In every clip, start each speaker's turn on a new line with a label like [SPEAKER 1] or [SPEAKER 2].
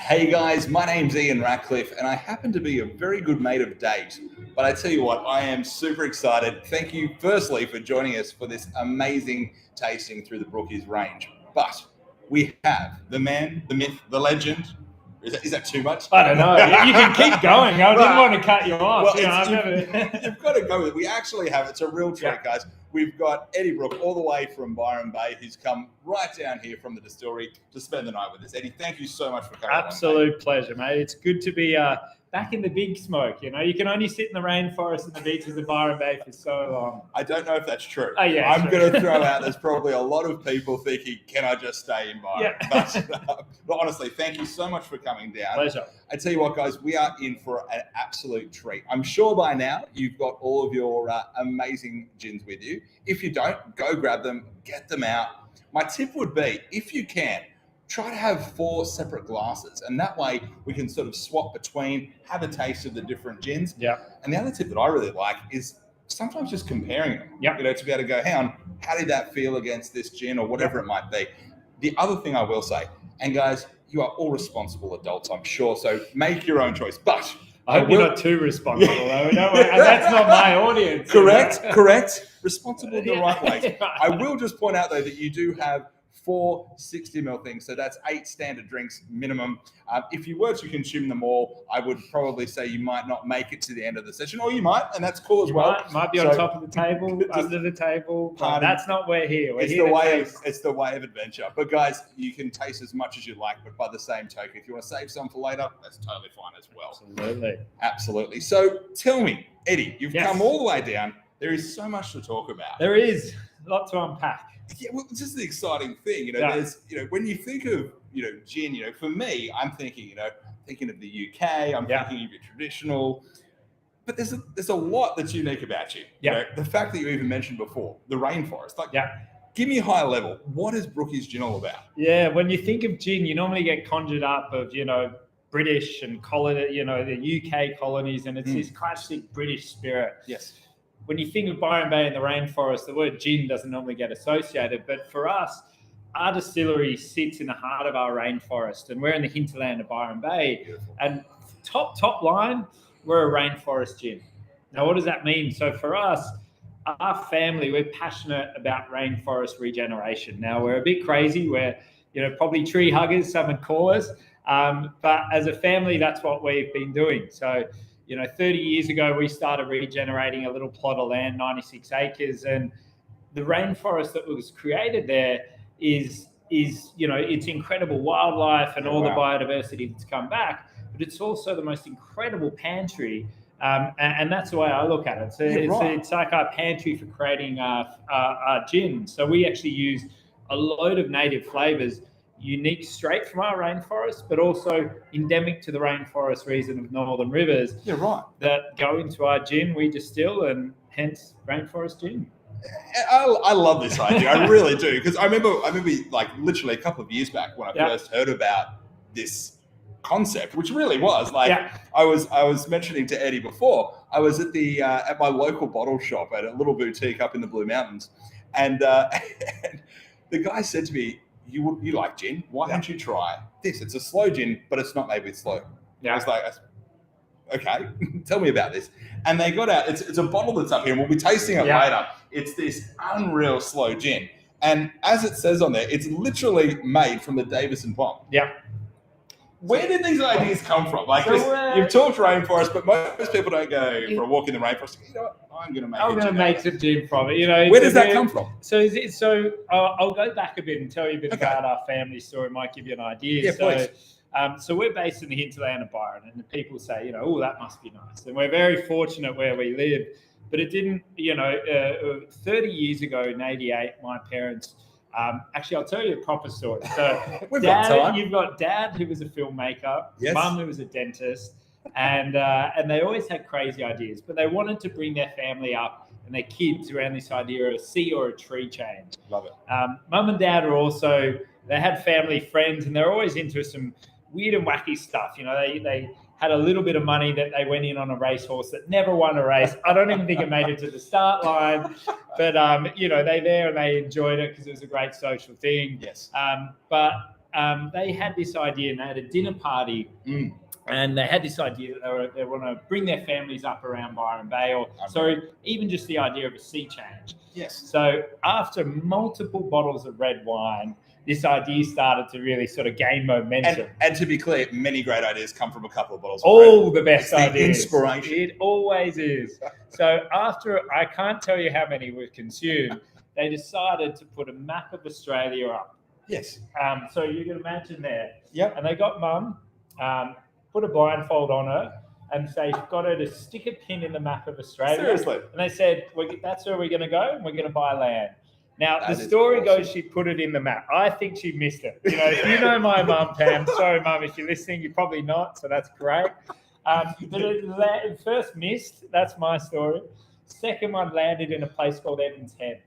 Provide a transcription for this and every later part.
[SPEAKER 1] Hey guys, my name's Ian Ratcliffe and I happen to be a very good mate of Dave's. But I tell you what, I am super excited. Thank you firstly for joining us for this amazing tasting through the Brookie's range. But we have the man, the myth, the legend. Is that too much?
[SPEAKER 2] I don't know. You can keep going. I didn't want to cut you off.
[SPEAKER 1] Well, you've got to go with it. We actually have, it's a real treat, guys. We've got Eddie Brooke all the way from Byron Bay, who's come right down here from the distillery to spend the night with us. Eddie, thank you so much for coming.
[SPEAKER 2] Absolute pleasure, mate. It's good to be back in the big smoke. You know, you can only sit in the rainforest and the beaches of Byron Bay for so long.
[SPEAKER 1] I don't know if that's true.
[SPEAKER 2] Oh, yeah,
[SPEAKER 1] I'm going to throw out, there's probably a lot of people thinking, can I just stay in Byron?
[SPEAKER 2] Yeah.
[SPEAKER 1] But honestly, thank you so much for coming down.
[SPEAKER 2] Pleasure.
[SPEAKER 1] I tell you what, guys, we are in for an absolute treat. I'm sure by now you've got all of your amazing gins with you. If you don't, go grab them, get them out. My tip would be, if you can, try to have 4 separate glasses, and that way we can sort of swap between, have a taste of the different gins.
[SPEAKER 2] Yeah.
[SPEAKER 1] And the other tip that I really like is sometimes just comparing them.
[SPEAKER 2] Yeah.
[SPEAKER 1] You know, to be able to go, hang on, how did that feel against this gin or whatever it might be. The other thing I will say, and guys, you are all responsible adults, I'm sure, so make your own choice. But
[SPEAKER 2] I hope you're not too responsible, though. No, that's not my audience.
[SPEAKER 1] Correct. Responsible in the right way. I will just point out, though, that you do have 4 60ml things, so that's 8 standard drinks minimum. If you were to consume them all, I would probably say you might not make it to the end of the session, or you might, and that's cool as well.
[SPEAKER 2] Might be on top of the table, under the table. That's not where here. It's
[SPEAKER 1] the way of adventure. But guys, you can taste as much as you like, but by the same token, if you want to save some for later, that's totally fine as well. Absolutely. So tell me, Eddie, you've come all the way down. There is so much to talk about.
[SPEAKER 2] There is a lot to unpack.
[SPEAKER 1] Yeah, well, it's just the exciting thing, there's, when you think of, gin, for me, I'm thinking, thinking of the UK, I'm thinking of your traditional, but there's a lot that's unique about you.
[SPEAKER 2] Yeah.
[SPEAKER 1] The fact that you even mentioned before, the rainforest, give me a high level. What is Brookie's gin all about?
[SPEAKER 2] Yeah, when you think of gin, you normally get conjured up of, British and colony, the UK colonies, and it's this classic British spirit.
[SPEAKER 1] Yes.
[SPEAKER 2] When you think of Byron Bay and the rainforest, the word gin doesn't normally get associated. But for us, our distillery sits in the heart of our rainforest, and we're in the hinterland of Byron Bay.
[SPEAKER 1] Beautiful.
[SPEAKER 2] And top line, we're a rainforest gin. Now, what does that mean? So for us, our family, we're passionate about rainforest regeneration. Now, we're a bit crazy. We're, probably tree huggers, some would call us. But as a family, that's what we've been doing. So 30 years ago, we started regenerating a little plot of land, 96 acres, and the rainforest that was created there is it's incredible wildlife and all the biodiversity that's come back, but it's also the most incredible pantry, and that's the way I look at it. So it's like our pantry for creating our gin. So we actually use a load of native flavors, unique straight from our rainforest, but also endemic to the rainforest region of Northern Rivers. That go into our gin we distill, and hence rainforest gin.
[SPEAKER 1] I love this idea. I really do, because I remember like literally a couple of years back when I first heard about this concept, which really was like I was mentioning to Eddie before. I was at the at my local bottle shop at a little boutique up in the Blue Mountains, and the guy said to me, You like gin? Why don't you try this? It's a slow gin, but it's not made with slow. I was like, okay, tell me about this. And they got out, it's a bottle that's up here, and we'll be tasting it later. It's this unreal slow gin. And as it says on there, it's literally made from the Davison bomb.
[SPEAKER 2] Yeah.
[SPEAKER 1] Where did these ideas come from? Like, you've talked rainforest, but most people don't go for a walk in the rainforest. You know what? I'm going to make
[SPEAKER 2] some gin from it.
[SPEAKER 1] Where does that come from?
[SPEAKER 2] So I'll go back a bit and tell you a bit about our family story. Might give you an idea.
[SPEAKER 1] Yeah, please.
[SPEAKER 2] So we're based in the hinterland of Byron, and the people say, that must be nice. And we're very fortunate where we live. But it didn't, 30 years ago in 88, my parents, actually, I'll tell you a proper story. So you've got Dad, who was a filmmaker, Mum, who was a dentist, and they always had crazy ideas, but they wanted to bring their family up and their kids around this idea of a sea or a tree change.
[SPEAKER 1] Love it.
[SPEAKER 2] Mum and Dad are also, they had family friends, and they're always into some weird and wacky stuff. They had a little bit of money that they went in on a racehorse that never won a race. I don't even think it made it to the start line, but they're there and they enjoyed it because it was a great social thing.
[SPEAKER 1] Yes.
[SPEAKER 2] But they had this idea, and they had a dinner party. And they had this idea that they want to bring their families up around Byron Bay, or even just the idea of a sea change.
[SPEAKER 1] Yes.
[SPEAKER 2] So after multiple bottles of red wine, this idea started to really sort of gain momentum.
[SPEAKER 1] And to be clear, many great ideas come from a couple of bottles of
[SPEAKER 2] All
[SPEAKER 1] red.
[SPEAKER 2] the best ideas.
[SPEAKER 1] The inspiration.
[SPEAKER 2] It always is. So after, I can't tell you how many were consumed, they decided to put a map of Australia up.
[SPEAKER 1] Yes.
[SPEAKER 2] So you can imagine there.
[SPEAKER 1] Yep.
[SPEAKER 2] And they got Mum, put a blindfold on her, and got her to stick a pin in the map of Australia.
[SPEAKER 1] Seriously.
[SPEAKER 2] And they said, that's where we're going to go, and we're going to buy land. Now,
[SPEAKER 1] That
[SPEAKER 2] the
[SPEAKER 1] is
[SPEAKER 2] story
[SPEAKER 1] awesome.
[SPEAKER 2] goes she put it in the map. I think she missed it. You know, if you know my mum, Pam, sorry, Mum, if you're listening, you're probably not, so that's great. But it first missed. That's my story. Second one landed in a place called Evans Head.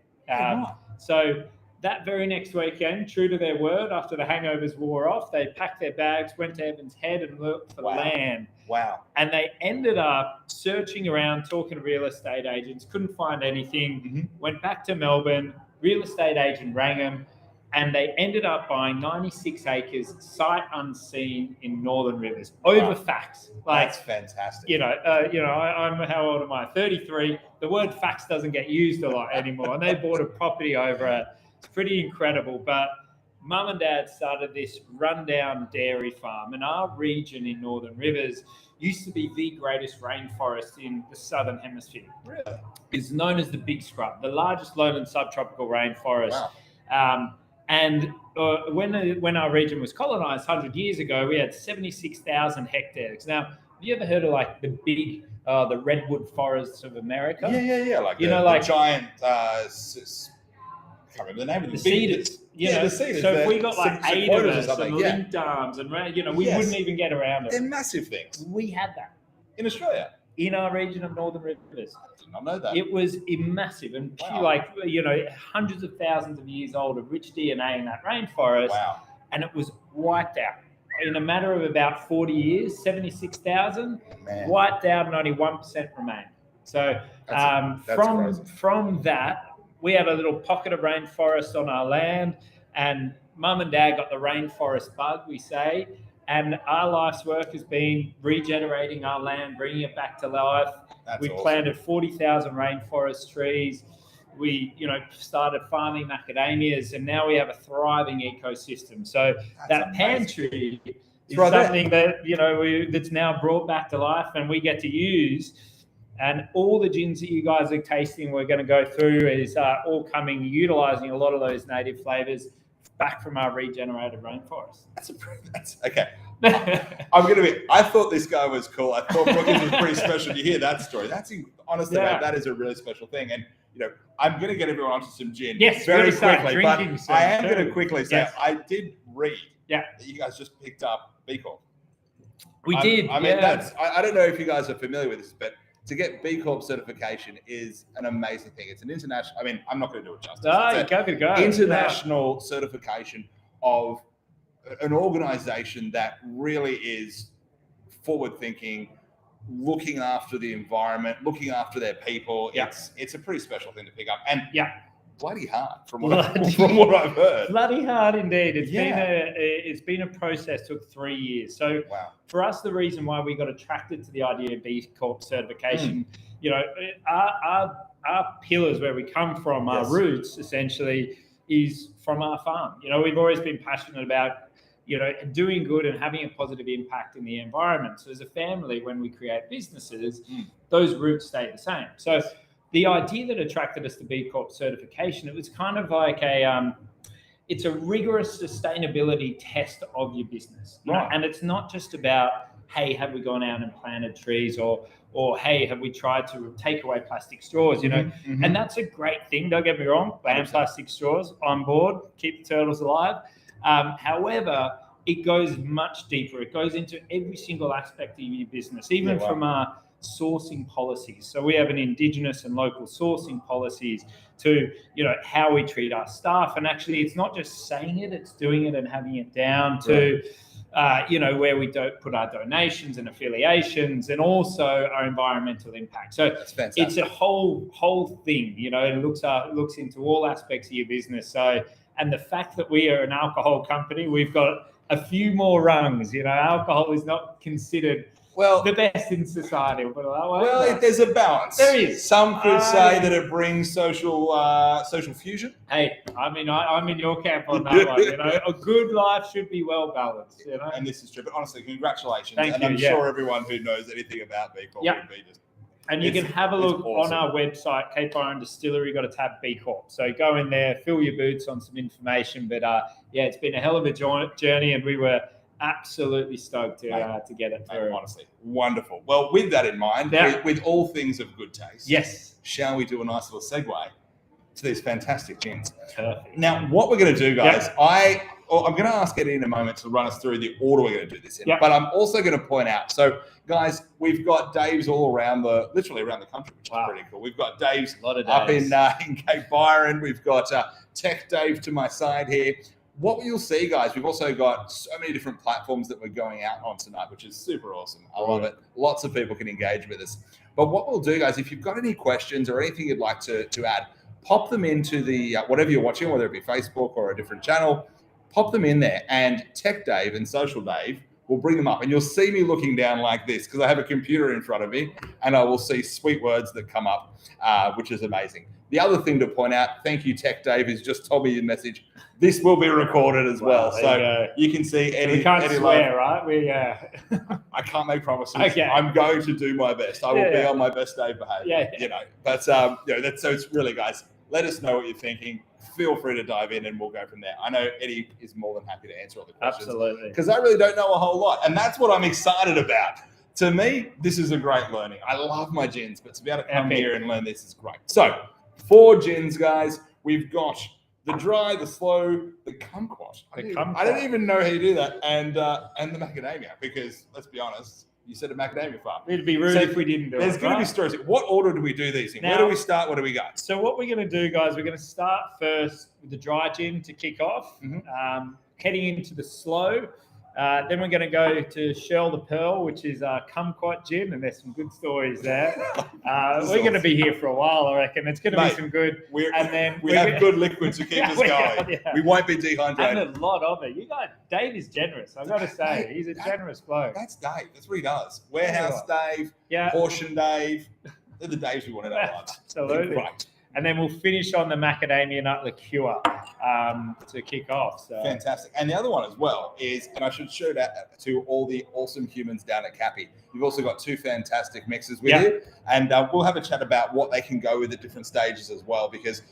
[SPEAKER 2] So that very next weekend, true to their word, after the hangovers wore off, they packed their bags, went to Evans Head and looked for land.
[SPEAKER 1] Wow.
[SPEAKER 2] And they ended up searching around, talking to real estate agents, couldn't find anything, went back to Melbourne, real estate agent rang them, and they ended up buying 96 acres, sight unseen in Northern Rivers, over facts.
[SPEAKER 1] That's fantastic.
[SPEAKER 2] I'm how old am I? 33. The word facts doesn't get used a lot anymore, and they bought a property over it. It's pretty incredible. But Mum and Dad started this rundown dairy farm, and our region in Northern Rivers used to be the greatest rainforest in the Southern Hemisphere.
[SPEAKER 1] Really?
[SPEAKER 2] It's known as the Big Scrub, the largest lowland subtropical rainforest.
[SPEAKER 1] Wow.
[SPEAKER 2] And when our region was colonized 100 years ago, we had 76,000 hectares. Now, have you ever heard of like the big, the redwood forests of America?
[SPEAKER 1] Yeah. Like the giant, I can't remember the name of
[SPEAKER 2] the cedars.
[SPEAKER 1] The cedars.
[SPEAKER 2] So if we got like 8 of us and linked arms, and we wouldn't even get around it.
[SPEAKER 1] They're massive things.
[SPEAKER 2] We had that
[SPEAKER 1] in Australia,
[SPEAKER 2] in our region of Northern Rivers.
[SPEAKER 1] I did not know that.
[SPEAKER 2] It was massive, and hundreds of thousands of years old of rich DNA in that rainforest.
[SPEAKER 1] Wow.
[SPEAKER 2] And it was wiped out in a matter of about 40 years. 76,000 wiped out, and only 1% remained. So from that, we had a little pocket of rainforest on our land, and Mum and Dad got the rainforest bug, we say, and our life's work has been regenerating our land, bringing it back to life. We planted 40,000 rainforest trees. We, started farming macadamias, and now we have a thriving ecosystem. So that pantry is something that, that's now brought back to life, and we get to use. And all the gins that you guys are tasting, we're going to go through, is all utilizing a lot of those native flavors back from our regenerated rainforest.
[SPEAKER 1] That's okay. I thought this guy was cool. I thought Brookie was pretty special. You hear that story? Honestly, man, that is a really special thing. And I'm going to get everyone onto some gin very quickly. But I am going to quickly say I did read that you guys just picked up B Corp.
[SPEAKER 2] We did.
[SPEAKER 1] I mean, I don't know if you guys are familiar with this, but to get B Corp certification is an amazing thing. It's an international, I'm not going to do it justice.
[SPEAKER 2] Go.
[SPEAKER 1] International certification of an organization that really is forward-thinking, looking after the environment, looking after their people. It's a pretty special thing to pick up. And bloody hard from what I've heard.
[SPEAKER 2] Bloody hard indeed. It's been a process, took 3 years. So for us, the reason why we got attracted to the idea of B Corp certification, our pillars where we come from, our roots essentially is from our farm. We've always been passionate about doing good and having a positive impact in the environment. So as a family, when we create businesses, those roots stay the same. So the idea that attracted us to B Corp certification, it was kind of like it's a rigorous sustainability test of your business. And it's not just about, hey, have we gone out and planted trees, or hey, have we tried to take away plastic straws, And that's a great thing, don't get me wrong, ban plastic straws, on board, keep the turtles alive. However, it goes much deeper. It goes into every single aspect of your business, even from our sourcing policies. So we have an Indigenous and local sourcing policies to, how we treat our staff. And actually, it's not just saying it, it's doing it and having it down to, where we don't put our donations and affiliations, and also our environmental impact. So it's a whole thing, it looks into all aspects of your business. So And the fact that we are an alcohol company, we've got a few more rungs. Alcohol is not considered the best in society. We'll put it that way.
[SPEAKER 1] Well, there's a balance.
[SPEAKER 2] There is.
[SPEAKER 1] Some could say that it brings social fusion.
[SPEAKER 2] Hey, I'm in your camp on that one. A good life should be well balanced.
[SPEAKER 1] And this is true. But honestly, congratulations.
[SPEAKER 2] Thank you.
[SPEAKER 1] I'm sure everyone who knows anything about B Corp would be just.
[SPEAKER 2] And you can have a look on our website, Cape Byron Distillery. Got a tab B Corp. So go in there, fill your boots on some information. But it's been a hell of a journey, and we were absolutely stoked to get it through.
[SPEAKER 1] Honestly, wonderful. Well, with that in mind, with all things of good taste,
[SPEAKER 2] yes,
[SPEAKER 1] shall we do a nice little segue to these fantastic gins?
[SPEAKER 2] Perfect.
[SPEAKER 1] Now, what we're going to do, guys, I'm going to ask Eddie in a moment to run us through the order we're going to do this in. But I'm also going to point out, so guys, we've got Dave's all around literally around the country, which is pretty cool. We've got Dave's up in Cape Byron. We've got Tech Dave to my side here. What you'll see, guys, we've also got so many different platforms that we're going out on tonight, which is super awesome. I love it. Lots of people can engage with us. But what we'll do, guys, if you've got any questions or anything you'd like to add, pop them into the whatever you're watching, whether it be Facebook or a different channel, pop them in there. And Tech Dave and Social Dave will bring them up. And you'll see me looking down like this because I have a computer in front of me and I will see sweet words that come up, which is amazing. The other thing to point out, thank you, Tech Dave, who's just told me your message. This will be recorded as well. So you can see Eddie.
[SPEAKER 2] We can't swear, right?
[SPEAKER 1] I can't make promises.
[SPEAKER 2] Okay.
[SPEAKER 1] I'm going to do my best. I will be on my best day behavior. But so it's really, guys, let us know what you're thinking. Feel free to dive in and we'll go from there. I know Eddie is more than happy to answer all the questions. Absolutely. Because I really don't know a whole lot. And that's what I'm excited about. To me, this is a great learning. I love my gins, but to be able to come here and learn this is great. So 4 gins, guys. We've got the dry, the slow, the kumquat. I don't even know how you do that. And the macadamia, because let's be honest, you said a macadamia farm.
[SPEAKER 2] It'd be rude if we didn't do it.
[SPEAKER 1] There's going to be stories. What order do we do these in? Where do we start? Where do we go?
[SPEAKER 2] So what we're going to do, guys, we're going to start first with the dry gin to kick off, heading into the slow. Then we're going to go to Shell the Pearl, which is kumquat gin, and there's some good stories there. We're going to be here for a while, I reckon. It's going to be some good.
[SPEAKER 1] We have good liquids to keep us going. We won't be dehydrated.
[SPEAKER 2] And a lot of it. Dave is generous. I've got to say, he's a generous bloke.
[SPEAKER 1] That's Dave. That's what he does. Warehouse Dave, portion Dave. They're the Daves we want in our lives.
[SPEAKER 2] Absolutely. Right. And then we'll finish on the macadamia nut liqueur to kick off. So.
[SPEAKER 1] Fantastic. And the other one as well is, and I should show that to all the awesome humans down at Cappy. You've also got 2 fantastic mixes with you. And we'll have a chat about what they can go with at different stages as well, because,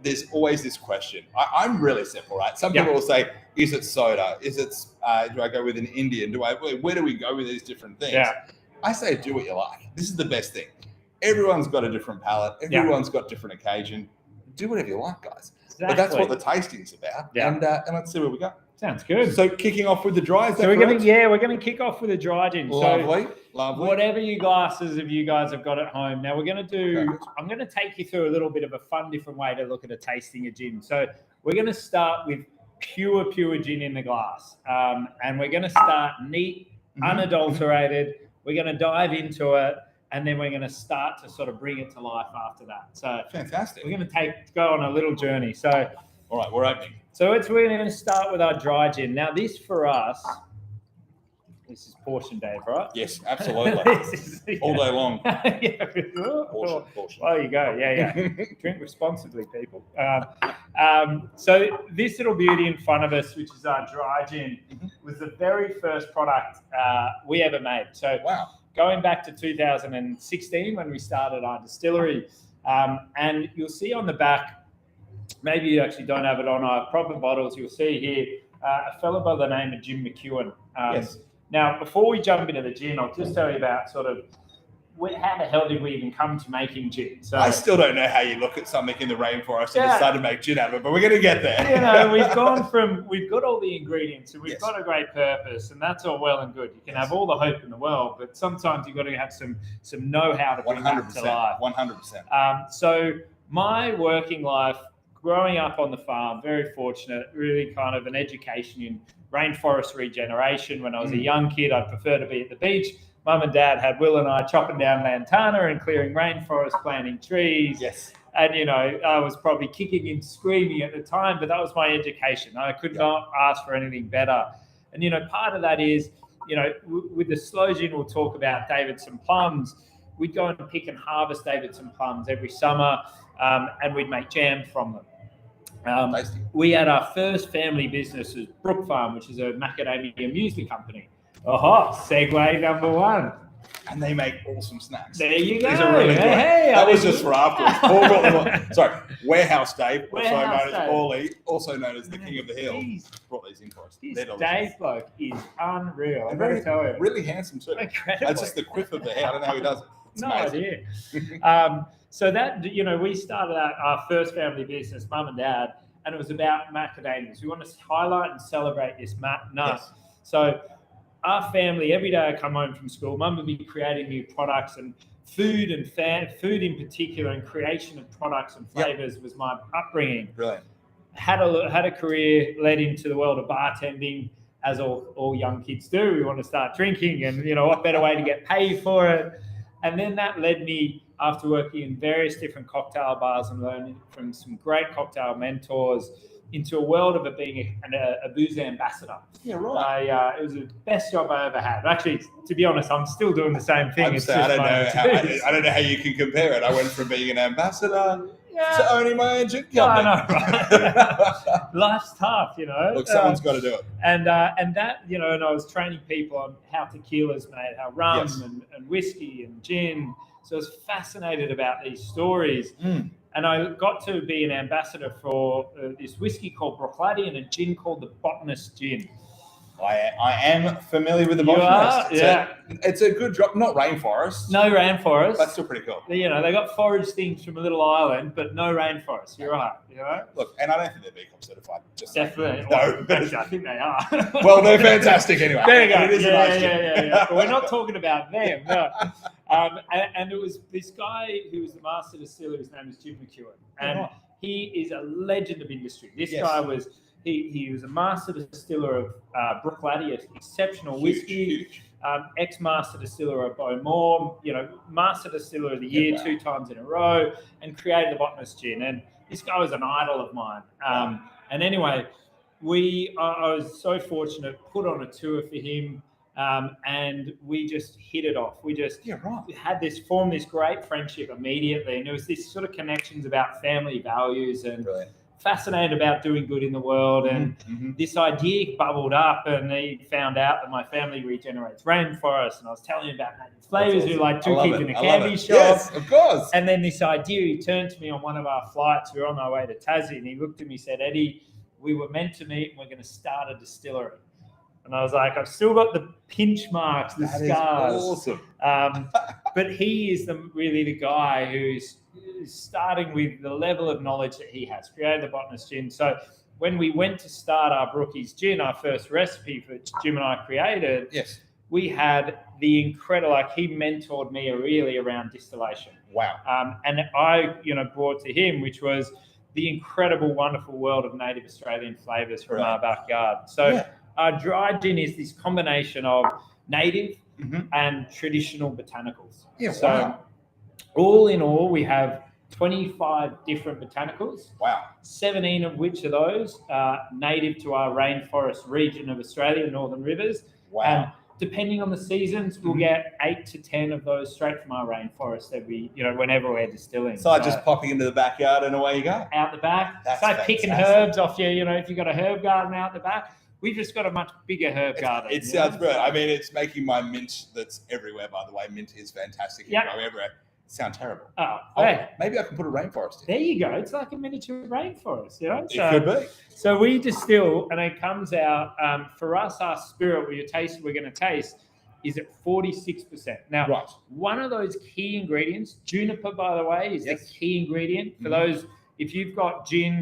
[SPEAKER 1] there's always this question. I'm really simple, right? Some people will say, is it soda? Is it, do I go with an Indian? Where do we go with these different things? I say, do what you like. This is the best thing. Everyone's got a different palate. Everyone's got different occasion. Do whatever you like, guys. Exactly. But that's what the tasting is about. And let's see where we go.
[SPEAKER 2] Sounds good.
[SPEAKER 1] So kicking off with the dry, is that
[SPEAKER 2] we're going to kick off with the dry gin.
[SPEAKER 1] Lovely.
[SPEAKER 2] Whatever you glasses of you guys have got at home. Now we're going to do, I'm going to take you through a little bit of a fun, different way to look at a tasting of gin. So we're going to start with pure gin in the glass. And we're going to start neat, unadulterated. We're going to dive into it. And then we're going to start to sort of bring it to life after that. So
[SPEAKER 1] fantastic.
[SPEAKER 2] We're going to go on a little journey. So,
[SPEAKER 1] all right, we're opening.
[SPEAKER 2] So we're going to start with our dry gin. Now, this for us, this is portion, Dave, right?
[SPEAKER 1] Yes, absolutely. All day long.
[SPEAKER 2] Portion. Well, you go. Drink responsibly, people. So this little beauty in front of us, which is our dry gin, was the very first product we ever made. So going back to 2016 when we started our distillery, and you'll see on the back, maybe you actually don't have it on our proper bottles, you'll see here a fellow by the name of Jim McEwen. Now, before we jump into the gin, I'll just tell you about sort of how the hell did we even come to making gin? So
[SPEAKER 1] I still don't know how you look at something in the rainforest and decide to make gin out of it, but we're going to get there.
[SPEAKER 2] We've got all the ingredients and we've got a great purpose, and that's all well and good. You can have all the hope in the world, but sometimes you've got to have some know-how to bring that to life.
[SPEAKER 1] 100%.
[SPEAKER 2] So my working life, growing up on the farm, very fortunate, really kind of an education in rainforest regeneration. When I was a young kid, I'd prefer to be at the beach. Mum and Dad had Will and I chopping down lantana and clearing rainforest, planting trees. And, you know, I was probably kicking and screaming at the time, but that was my education. I could not ask for anything better. And, you know, part of that is, you know, with the slow gin, we'll talk about Davidson plums. We'd go and pick and harvest Davidson plums every summer, and we'd make jam from them. We had our first family business as Brooke Farm, which is a macadamia muesli company. Segue number one.
[SPEAKER 1] And they make awesome snacks.
[SPEAKER 2] There you go.
[SPEAKER 1] These are really good. That was just for afterwards. Paul got them. Sorry, Warehouse Dave, also known as the King of the Hill, brought these in for us.
[SPEAKER 2] This Dave bloke is unreal. I'm going to tell you.
[SPEAKER 1] Really handsome too.
[SPEAKER 2] Incredible.
[SPEAKER 1] That's just the quiff of the hair. I don't know how he does it. It's
[SPEAKER 2] no
[SPEAKER 1] amazing.
[SPEAKER 2] idea. So that, you know, we started our first family business, mum and dad, and it was about macadamias. We want to highlight and celebrate this nut. Yes. So our family, every day I come home from school, mum would be creating new products, and food in particular, and creation of products and flavors was my upbringing.
[SPEAKER 1] Brilliant.
[SPEAKER 2] Had a career, led into the world of bartending, as all young kids do. We want to start drinking, and, you know, what better way to get paid for it? And then that led me, after working in various different cocktail bars and learning from some great cocktail mentors, into a world of it being a booze ambassador.
[SPEAKER 1] Yeah, right.
[SPEAKER 2] It was the best job I ever had. Actually, to be honest, I'm still doing the same thing.
[SPEAKER 1] I don't know how you can compare it. I went from being an ambassador to owning my own gin company.
[SPEAKER 2] I know, right? Life's tough, you know.
[SPEAKER 1] Look, someone's got to do it.
[SPEAKER 2] And that, you know, and I was training people on how tequila's made, how rum and whiskey and gin. So I was fascinated about these stories. And I got to be an ambassador for this whiskey called Brookie and a gin called the Botanist Gin.
[SPEAKER 1] I am familiar with the Botanist. It's a good drop. Not rainforest.
[SPEAKER 2] No rainforest.
[SPEAKER 1] That's still pretty cool.
[SPEAKER 2] You know, they got forage things from a little island, but no rainforest. You're right. You know.
[SPEAKER 1] Look, and I don't think they're B Corp certified. Just
[SPEAKER 2] definitely.
[SPEAKER 1] No, but
[SPEAKER 2] actually, I think they are.
[SPEAKER 1] Well, they're fantastic anyway.
[SPEAKER 2] There you go. Yeah. But we're not talking about them. No. And it was this guy who was the master distiller. His name is Jim McEwen, and he is a legend of industry. This guy was. He was a master distiller of Brookie, exceptional whiskey, ex-master distiller of Bowmore, you know, master distiller of the year 2 times in a row, and created the Botanist Gin. And this guy was an idol of mine. And anyway, I was so fortunate, put on a tour for him, and we just hit it off. We just formed this great friendship immediately, and there was this sort of connections about family values and. Brilliant. Fascinated about doing good in the world, and this idea bubbled up, and he found out that my family regenerates rainforests, and I was telling him about native flavors. We were like 2 kids in a candy shop.
[SPEAKER 1] Yes, of course.
[SPEAKER 2] And then this idea, he turned to me on one of our flights. We were on our way to Tassie, and he looked at me and said, "Eddie, we were meant to meet, and we're going to start a distillery." And I was like, I've still got the pinch marks, the scars.
[SPEAKER 1] Awesome.
[SPEAKER 2] But he is really the guy who's starting with the level of knowledge that he has, created the Botanist Gin. So when we went to start our Brookie's Gin, our first recipe for Jim and I created, we had the incredible, like he mentored me really around distillation.
[SPEAKER 1] Wow.
[SPEAKER 2] And I, you know, brought to him, which was the incredible, wonderful world of native Australian flavors from our backyard. So our dry gin is this combination of native and traditional botanicals. So all in all, we have 25 different botanicals.
[SPEAKER 1] Wow.
[SPEAKER 2] 17 of which of those are native to our rainforest region of Australia, Northern Rivers.
[SPEAKER 1] Wow.
[SPEAKER 2] And depending on the seasons, we'll get 8 to 10 of those straight from our rainforest whenever we're distilling.
[SPEAKER 1] So just popping into the backyard and away you go.
[SPEAKER 2] Out the back.
[SPEAKER 1] That's
[SPEAKER 2] like picking herbs off if you've got a herb garden out the back. We've just got a much bigger herb garden.
[SPEAKER 1] It sounds brilliant. I mean, it's making my mint that's everywhere, by the way. Mint is fantastic. It can grow everywhere. Sound terrible. Maybe I can put a rainforest in.
[SPEAKER 2] There you go. It's like a miniature rainforest, you know?
[SPEAKER 1] It could be.
[SPEAKER 2] So we distill, and it comes out, for us, our spirit we're going to taste is at 46%. Now, one of those key ingredients, juniper, by the way, is the key ingredient. For those, if you've got gin,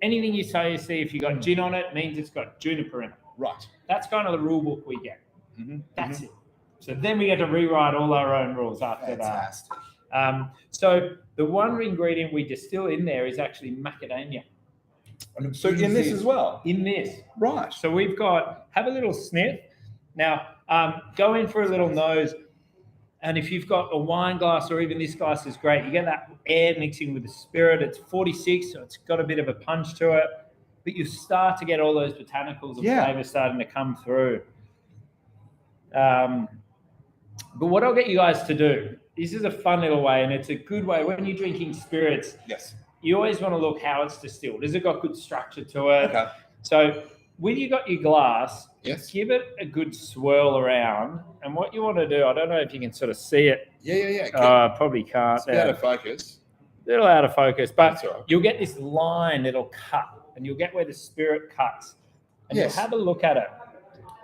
[SPEAKER 2] anything you see, if you've got gin on it, means it's got juniper in it.
[SPEAKER 1] Right.
[SPEAKER 2] That's kind of the rule book we get. That's it. So then we get to rewrite all our own rules after that. So the one ingredient we distill in there is actually macadamia.
[SPEAKER 1] So in this as well?
[SPEAKER 2] In this.
[SPEAKER 1] Right.
[SPEAKER 2] So we've got, have a little sniff. Now, go in for a little nose. And if you've got a wine glass or even this glass is great, you get that air mixing with the spirit. It's 46, so it's got a bit of a punch to it. But you start to get all those botanicals and flavors starting to come through. But what I'll get you guys to do, this is a fun little way, and it's a good way when you're drinking spirits.
[SPEAKER 1] Yes.
[SPEAKER 2] You always want to look how it's distilled. Has it got good structure to it?
[SPEAKER 1] Okay.
[SPEAKER 2] So when you got your glass,
[SPEAKER 1] yes,
[SPEAKER 2] give it a good swirl around. And what you want to do, I don't know if you can sort of see it.
[SPEAKER 1] Yeah.
[SPEAKER 2] Probably can't.
[SPEAKER 1] It's out of focus.
[SPEAKER 2] A little out of focus, but
[SPEAKER 1] right.
[SPEAKER 2] You'll get this line that'll cut, and you'll get where the spirit cuts. And you'll have a look at it,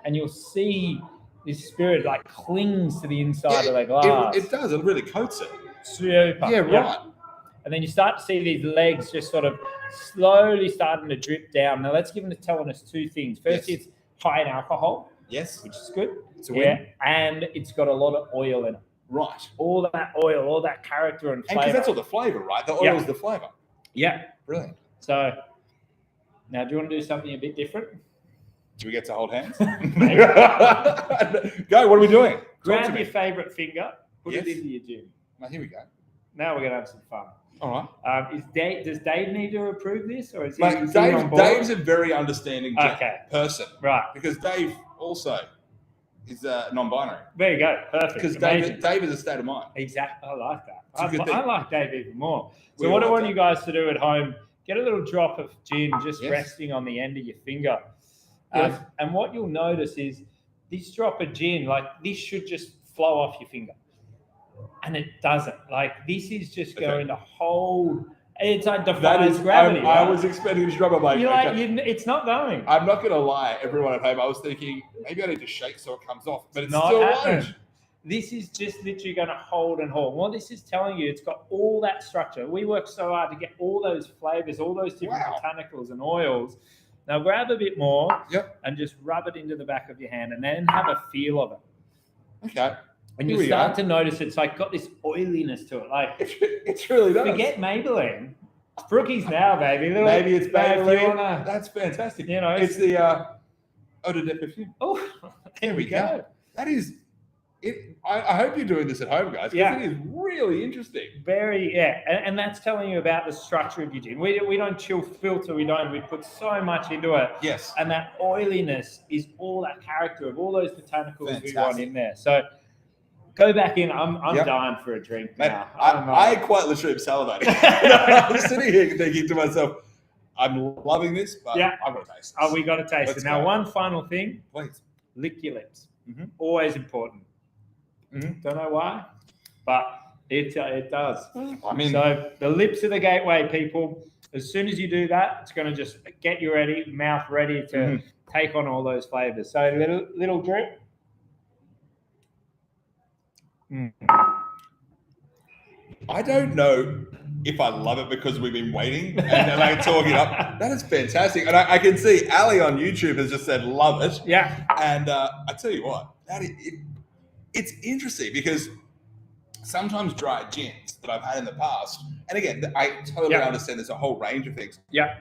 [SPEAKER 2] and you'll see this spirit like clings to the inside of the glass.
[SPEAKER 1] It does. It really coats it.
[SPEAKER 2] Super.
[SPEAKER 1] Yeah, right.
[SPEAKER 2] And then you start to see these legs just sort of slowly starting to drip down. Now, that's telling us two things. First, it's high in alcohol.
[SPEAKER 1] Yes.
[SPEAKER 2] Which is good.
[SPEAKER 1] It's a win.
[SPEAKER 2] And it's got a lot of oil in it.
[SPEAKER 1] Right.
[SPEAKER 2] All that oil, all that character and flavor.
[SPEAKER 1] And because that's all the flavor, right? The oil is the flavor.
[SPEAKER 2] Yeah.
[SPEAKER 1] Brilliant.
[SPEAKER 2] So, now do you want to do something a bit different?
[SPEAKER 1] Do we get to hold hands? Go. What are we doing?
[SPEAKER 2] Grab your favorite finger, put it into your gin.
[SPEAKER 1] Now, here we go.
[SPEAKER 2] Now we're going to have some fun.
[SPEAKER 1] All right.
[SPEAKER 2] Does Dave need to approve this, or is he
[SPEAKER 1] on board? Dave's a very understanding person.
[SPEAKER 2] Right.
[SPEAKER 1] Because Dave also is non-binary.
[SPEAKER 2] There you go. Perfect.
[SPEAKER 1] Because Dave is a state of mind.
[SPEAKER 2] Exactly. I like that. I like Dave even more. So
[SPEAKER 1] what
[SPEAKER 2] I want you guys to do at home, get a little drop of gin just resting on the end of your finger. And what you'll notice is this drop of gin, like this should just flow off your finger. And it doesn't. Like this is just going to hold. It's like defies gravity.
[SPEAKER 1] I was expecting to drop. I'm like,
[SPEAKER 2] it's not going.
[SPEAKER 1] I'm not going to lie, everyone at home. I was thinking maybe I need to shake so it comes off, but it's
[SPEAKER 2] not
[SPEAKER 1] still
[SPEAKER 2] won't. This is just literally going to hold and hold. What this is telling you, it's got all that structure. We work so hard to get all those flavors, all those different botanicals and oils. Now grab a bit more and just rub it into the back of your hand and then have a feel of it.
[SPEAKER 1] Okay.
[SPEAKER 2] And you start to notice it's like got this oiliness to it. Like
[SPEAKER 1] it really does.
[SPEAKER 2] Forget Maybelline. It's Brookie's now, baby.
[SPEAKER 1] Maybe it's Maybelline. That's fantastic.
[SPEAKER 2] You know,
[SPEAKER 1] it's the eau de perfume.
[SPEAKER 2] Oh, there we go.
[SPEAKER 1] That is it. I hope you're doing this at home, guys, because it is really interesting.
[SPEAKER 2] Very, and that's telling you about the structure of your gin. We don't chill filter. We put so much into it.
[SPEAKER 1] Yes.
[SPEAKER 2] And that oiliness is all that character of all those botanicals we want in there. So go back in. I'm dying for a drink now.
[SPEAKER 1] I quite literally am salivating. I'm sitting here thinking to myself, I'm loving this, but I've got to taste this.
[SPEAKER 2] Oh, we got to taste it. Now, one final thing.
[SPEAKER 1] Please.
[SPEAKER 2] Lick your lips. Mm-hmm. Always important. Mm-hmm. Don't know why, but it does.
[SPEAKER 1] I mean,
[SPEAKER 2] so the lips are the gateway, people. As soon as you do that, it's going to just get you ready, mouth ready to take on all those flavors. So little drip.
[SPEAKER 1] I don't know if I love it because we've been waiting and like talking up. That is fantastic. And I can see Ali on YouTube has just said, love it.
[SPEAKER 2] Yeah.
[SPEAKER 1] And I tell you what, it's interesting because sometimes dry gins that I've had in the past, and again, I totally understand there's a whole range of things.
[SPEAKER 2] Yeah.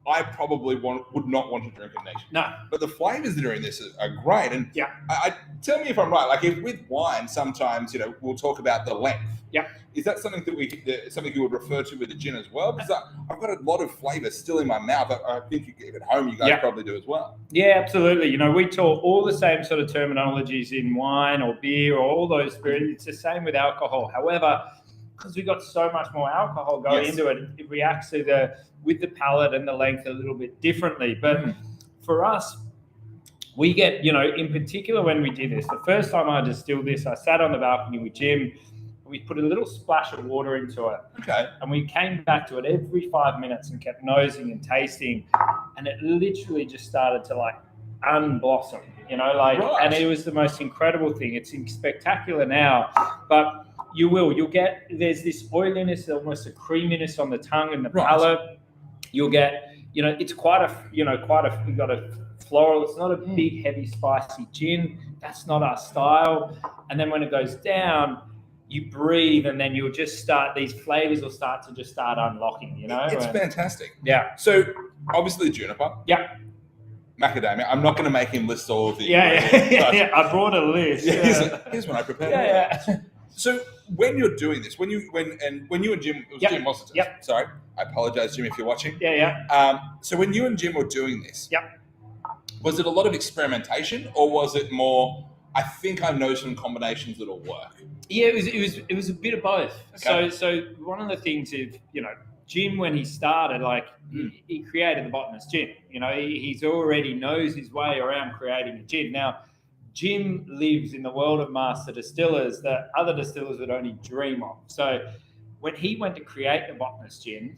[SPEAKER 1] I probably would not want to drink it next.
[SPEAKER 2] No.
[SPEAKER 1] But the flavors that are in this are great. And I tell me if I'm right. Like if with wine, sometimes, we'll talk about the length.
[SPEAKER 2] Yeah.
[SPEAKER 1] Is that something something you would refer to with the gin as well? Because I've got a lot of flavor still in my mouth. I think at home you guys probably do as well.
[SPEAKER 2] Yeah, absolutely. We talk all the same sort of terminologies in wine or beer or all those spirits. It's the same with alcohol. However, because we've got so much more alcohol going into it, it reacts with the palate and the length a little bit differently. But for us, we get, in particular when we did this, the first time I distilled this, I sat on the balcony with Jim. We put a little splash of water into it. Okay. And we came back to it every 5 minutes and kept nosing and tasting. And it literally just started to unblossom, and it was the most incredible thing. It's spectacular now, but you'll get, there's this oiliness, almost a creaminess on the tongue and the palate. You'll get, it's you've got a floral. It's not a big, heavy, spicy gin. That's not our style. And then when it goes down, you breathe, and then you'll just start, these flavors will start unlocking,
[SPEAKER 1] It's fantastic.
[SPEAKER 2] Yeah.
[SPEAKER 1] So obviously juniper.
[SPEAKER 2] Yeah.
[SPEAKER 1] Macadamia. I'm not going to make him list all of the
[SPEAKER 2] I brought a list.
[SPEAKER 1] Here's one I prepared. So when you're doing this, when you and Jim, it was Jim, wasn't it?
[SPEAKER 2] Yep.
[SPEAKER 1] Sorry, I apologize, Jim, if you're watching.
[SPEAKER 2] Yeah.
[SPEAKER 1] So when you and Jim were doing this,
[SPEAKER 2] Yep.
[SPEAKER 1] Was it a lot of experimentation, or was it more, I think I know some combinations that'll work?
[SPEAKER 2] Yeah, it was a bit of both.
[SPEAKER 1] Okay.
[SPEAKER 2] So one of the things is, Jim, when he started, he created the botanist gin. He's already knows his way around creating a gin. Now, Jim lives in the world of master distillers that other distillers would only dream of. So when he went to create the botanist gin,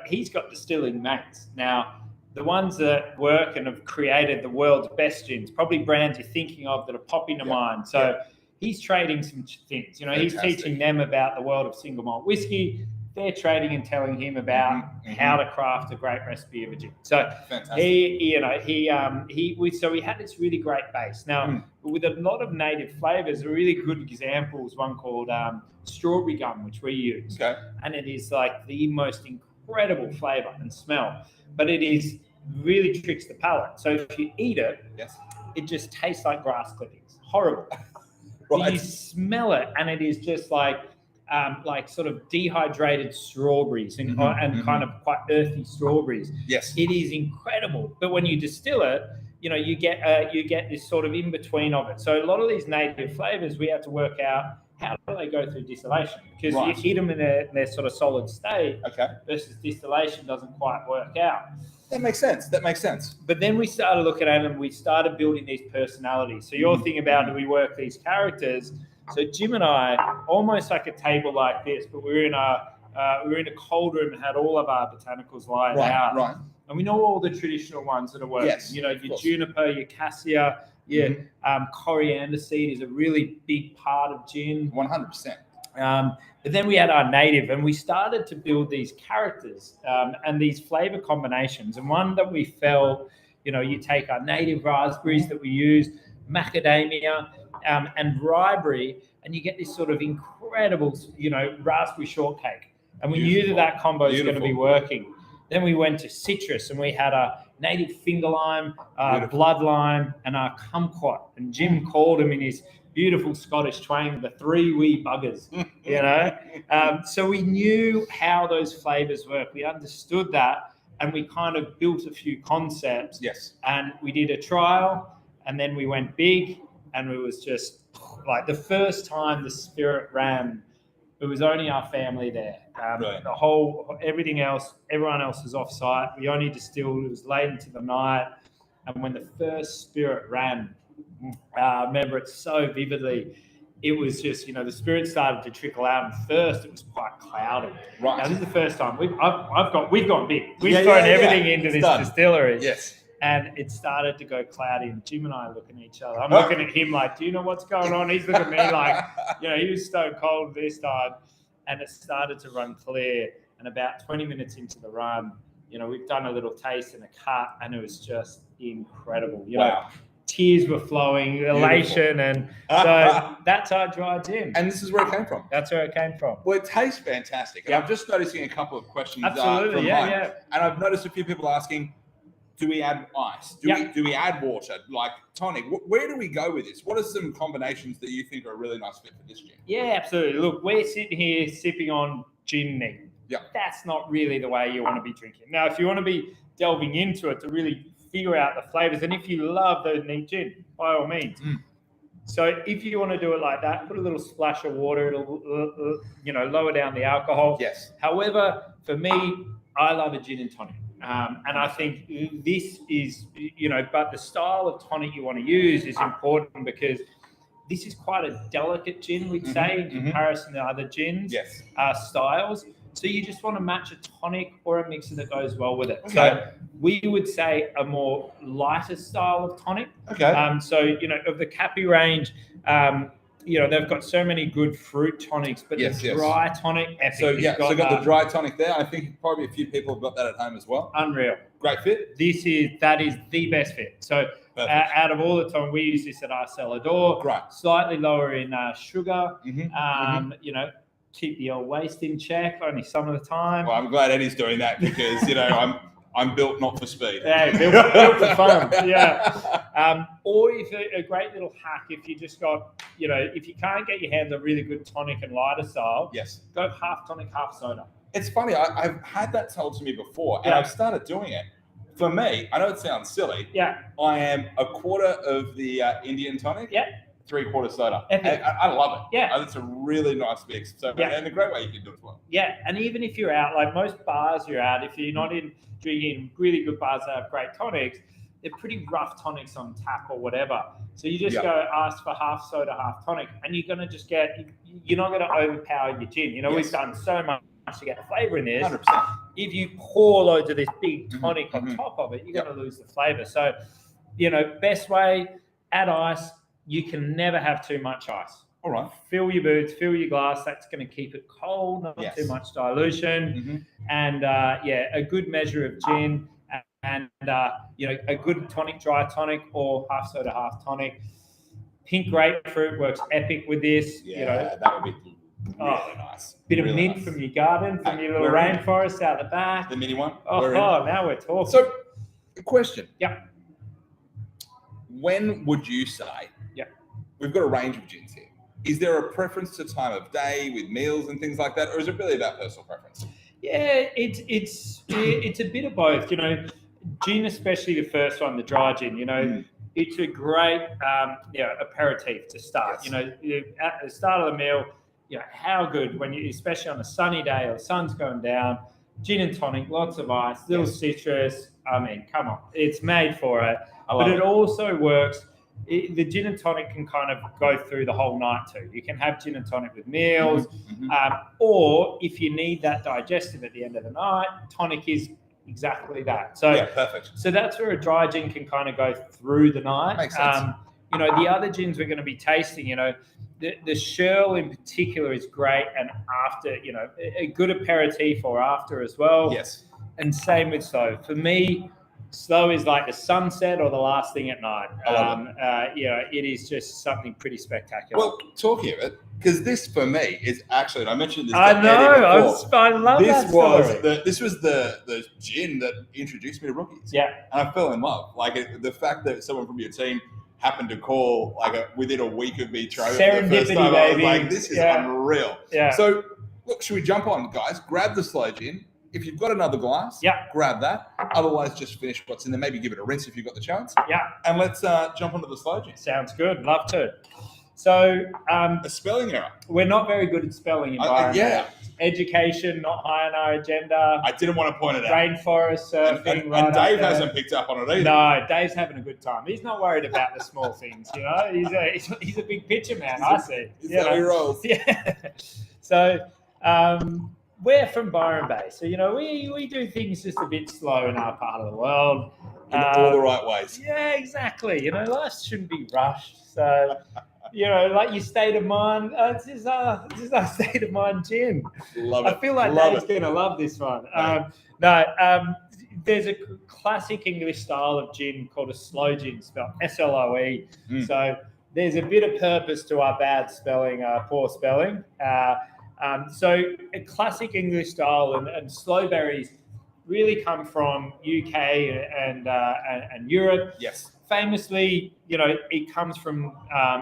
[SPEAKER 2] he's got distilling mates. Now, the ones that work and have created the world's best gins, probably brands you're thinking of that are popping to mind. So he's trading some things. He's teaching them about the world of single malt whiskey. They're trading and telling him about how to craft a great recipe of a gin. So we had this really great base. Now, with a lot of native flavors, a really good example is one called strawberry gum, which we use. Okay. And it is like the most incredible flavor and smell, but it is really tricks the palate. So if you eat it, it just tastes like grass clippings. Horrible. Right. You smell it, and it is just like sort of dehydrated strawberries and kind of quite earthy strawberries. Yes, it is incredible. But when you distill it, you get this sort of in between of it. So a lot of these native flavors, we have to work out how do they go through distillation, because you heat them in their sort of solid state. Okay. Versus distillation doesn't quite work out.
[SPEAKER 1] That makes sense.
[SPEAKER 2] But then we started looking at them. We started building these personalities. So your thing about, do we work these characters? So Jim and I, almost like a table like this, but we were in a cold room and had all of our botanicals lined out. Right. And we know all the traditional ones that are working. Yes, your juniper, your cassia, your coriander seed is a really big part of gin.
[SPEAKER 1] 100%.
[SPEAKER 2] But then we had our native, and we started to build these characters and these flavor combinations. And one that we felt, you take our native raspberries that we use, macadamia, and ryeberry, and you get this sort of incredible, raspberry shortcake. And we knew that combo is going to be working. Then we went to citrus, and we had a native finger lime, blood lime, and our kumquat. And Jim called them in his beautiful Scottish twang, the 3 wee buggers, So we knew how those flavors work. We understood that, and we kind of built a few concepts. Yes. And we did a trial, and then we went big, and it was just like the first time the spirit ran, it was only our family there. Everything else, everyone else was off site. We only distilled, it was late into the night. And when the first spirit ran, I remember it so vividly. It was just, the spirit started to trickle out, and first it was quite cloudy. Right. Now, this is the first time we've gone big. We've thrown everything into this distillery. Yes. And it started to go cloudy, and Jim and I are looking at each other. I'm looking at him like, do you know what's going on? He's looking at me like, he was stone cold this time. And it started to run clear. And about 20 minutes into the run, we've done a little taste and a cut, and it was just incredible. Wow. Tears were flowing, elation, and so that's our dry gin.
[SPEAKER 1] And this is where it came from.
[SPEAKER 2] That's where it came from.
[SPEAKER 1] Well, it tastes fantastic. And I'm just noticing a couple of questions. Absolutely, from mine. Yeah. And I've noticed a few people asking, do we add ice? Do we add water, like tonic? Where do we go with this? What are some combinations that you think are a really nice fit for this gin?
[SPEAKER 2] Yeah, absolutely. Look, we're sitting here sipping on gin neat. Yeah. That's not really the way you want to be drinking. Now, if you want to be delving into it to really figure out the flavors, and if you love those neat gin, by all means. So if you want to do it like that, put a little splash of water. It'll, lower down the alcohol. Yes. However, for me, I love a gin and tonic. And I think this is, but the style of tonic you want to use is important, because this is quite a delicate gin, we'd say, in comparison to other gins styles. So you just want to match a tonic or a mixer that goes well with it. Okay. So we would say a more lighter style of tonic. Okay. So, of the Cappy range, they've got so many good fruit tonics, but the dry tonic, epic.
[SPEAKER 1] So got the dry tonic there. I think probably a few people have got that at home as well.
[SPEAKER 2] Unreal.
[SPEAKER 1] Great fit.
[SPEAKER 2] That is the best fit. So out of all the time, we use this at our cellar door. Right. Slightly lower in sugar. Keep the old waste in check only some of the time.
[SPEAKER 1] Well, I'm glad Eddie's doing that, because I'm built not for speed.
[SPEAKER 2] Yeah, built for fun. Yeah. Or if a great little hack, if you just got, if you can't get your hands on really good tonic and lighter style, go half tonic, half soda.
[SPEAKER 1] It's funny. I've had that told to me before, and I've started doing it. For me, I know it sounds silly. I am a quarter of the Indian tonic. 3/4 soda. I love it. It's a really nice mix. So, and a great way you can do it as well.
[SPEAKER 2] And even if you're out, like most bars you're at, if you're not drinking really good bars that have great tonics, they're pretty rough tonics on tap or whatever. So you just go ask for half soda, half tonic, and you're going to just you're not going to overpower your gin. We've done so much to get the flavour in this.
[SPEAKER 1] 100%.
[SPEAKER 2] If you pour loads of this big tonic on top of it, you're going to lose the flavour. So, best way, add ice. You can never have too much ice.
[SPEAKER 1] All right.
[SPEAKER 2] Fill your boots, fill your glass. That's going to keep it cold, not too much dilution. And, a good measure of gin and a good tonic, dry tonic, or half soda, half tonic. Pink grapefruit works epic with this.
[SPEAKER 1] That would be really nice.
[SPEAKER 2] Bit of mint from your garden, from your little rainforest out the back.
[SPEAKER 1] The mini one.
[SPEAKER 2] Now we're talking.
[SPEAKER 1] So, a question. When would you say, we've got a range of gins here. Is there a preference to time of day with meals and things like that, or is it really about personal preference?
[SPEAKER 2] Yeah, it's a bit of both. Gin, especially the first one, the dry gin. It's a great aperitif to start. At the start of the meal, how good when you, especially on a sunny day or sun's going down, gin and tonic, lots of ice, little citrus. I mean, come on, it's made for it. But it also works. The gin and tonic can kind of go through the whole night too. You can have gin and tonic with meals, or if you need that digestive at the end of the night, tonic is exactly that. So
[SPEAKER 1] perfect.
[SPEAKER 2] So that's where a dry gin can kind of go through the night.
[SPEAKER 1] Makes sense.
[SPEAKER 2] The other gins we're going to be tasting, the Shirl in particular is great, and after, a good aperitif or after as well.
[SPEAKER 1] Yes.
[SPEAKER 2] And same with slow. For me, slow is like the sunset or the last thing at night. It is just something pretty spectacular.
[SPEAKER 1] Well, talking of it, because this for me is actually, and I mentioned this.
[SPEAKER 2] I know. I love
[SPEAKER 1] this.
[SPEAKER 2] This
[SPEAKER 1] was the gin that introduced me to Rookies.
[SPEAKER 2] Yeah.
[SPEAKER 1] And I fell in love. Like the fact that someone from your team happened to call within a week of me trying it the first time, I was like, this is unreal.
[SPEAKER 2] Yeah.
[SPEAKER 1] So look, should we jump on, guys? Grab the slow gin. If you've got another glass, grab that. Otherwise, just finish what's in there. Maybe give it a rinse if you've got the chance.
[SPEAKER 2] Yeah.
[SPEAKER 1] And let's jump onto the slow gin.
[SPEAKER 2] Sounds good. Love to. So,
[SPEAKER 1] a spelling error.
[SPEAKER 2] We're not very good at spelling environment. Education, not high on our agenda.
[SPEAKER 1] I didn't want to point it out.
[SPEAKER 2] Rainforest surfing.
[SPEAKER 1] And Dave hasn't picked up on it either.
[SPEAKER 2] No, Dave's having a good time. He's not worried about the small things, He's a big picture man, I see.
[SPEAKER 1] He's how he rolls.
[SPEAKER 2] Yeah. So, we're from Byron Bay. So, we do things just a bit slow in our part of the world.
[SPEAKER 1] In all the right ways.
[SPEAKER 2] Yeah, exactly. Life shouldn't be rushed. So... like your state of mind. This is our state of mind gin.
[SPEAKER 1] Love it.
[SPEAKER 2] I feel like Dave's going to love this one. There's a classic English style of gin called a slow gin, spelled SLOE. So there's a bit of purpose to our bad spelling, poor spelling. So a classic English style and slow berries really come from UK and Europe.
[SPEAKER 1] Yes.
[SPEAKER 2] Famously, it comes from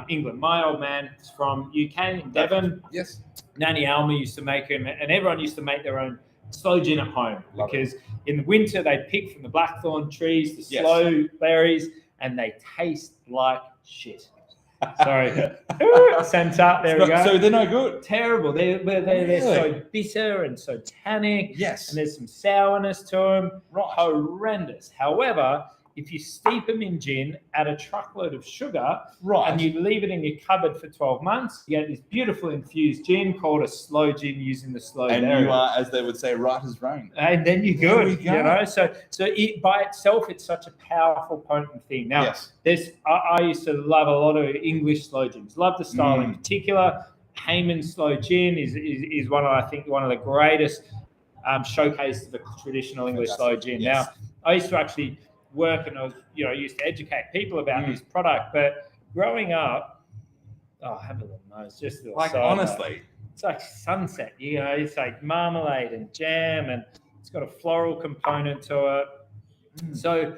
[SPEAKER 2] England. My old man is from UK in Devon.
[SPEAKER 1] Yes.
[SPEAKER 2] Nanny Alma used to make them, and everyone used to make their own slow gin at home because in the winter they'd pick from the blackthorn trees, the slow berries, and they taste like shit. Sorry. Sent up. There we go.
[SPEAKER 1] So they're no good.
[SPEAKER 2] Terrible. They're so bitter and so tannic.
[SPEAKER 1] Yes.
[SPEAKER 2] And there's some sourness to them. Horrendous. However, if you steep them in gin, add a truckload of sugar, and you leave it in your cupboard for 12 months, you get this beautiful infused gin called a slow gin using the slow berry.
[SPEAKER 1] And you are, as they would say, right as rain.
[SPEAKER 2] And then you're good, So it by itself, it's such a powerful, potent thing. Now, I used to love a lot of English slow gins. Love the style in particular. Hayman's slow gin is one of the greatest showcases of a traditional English slow gin. Yes. Now, I used to actually work and I was, used to educate people about this product. But growing up, heaven knows, just
[SPEAKER 1] honestly,
[SPEAKER 2] it's like sunset. It's like marmalade and jam, and it's got a floral component to it. So,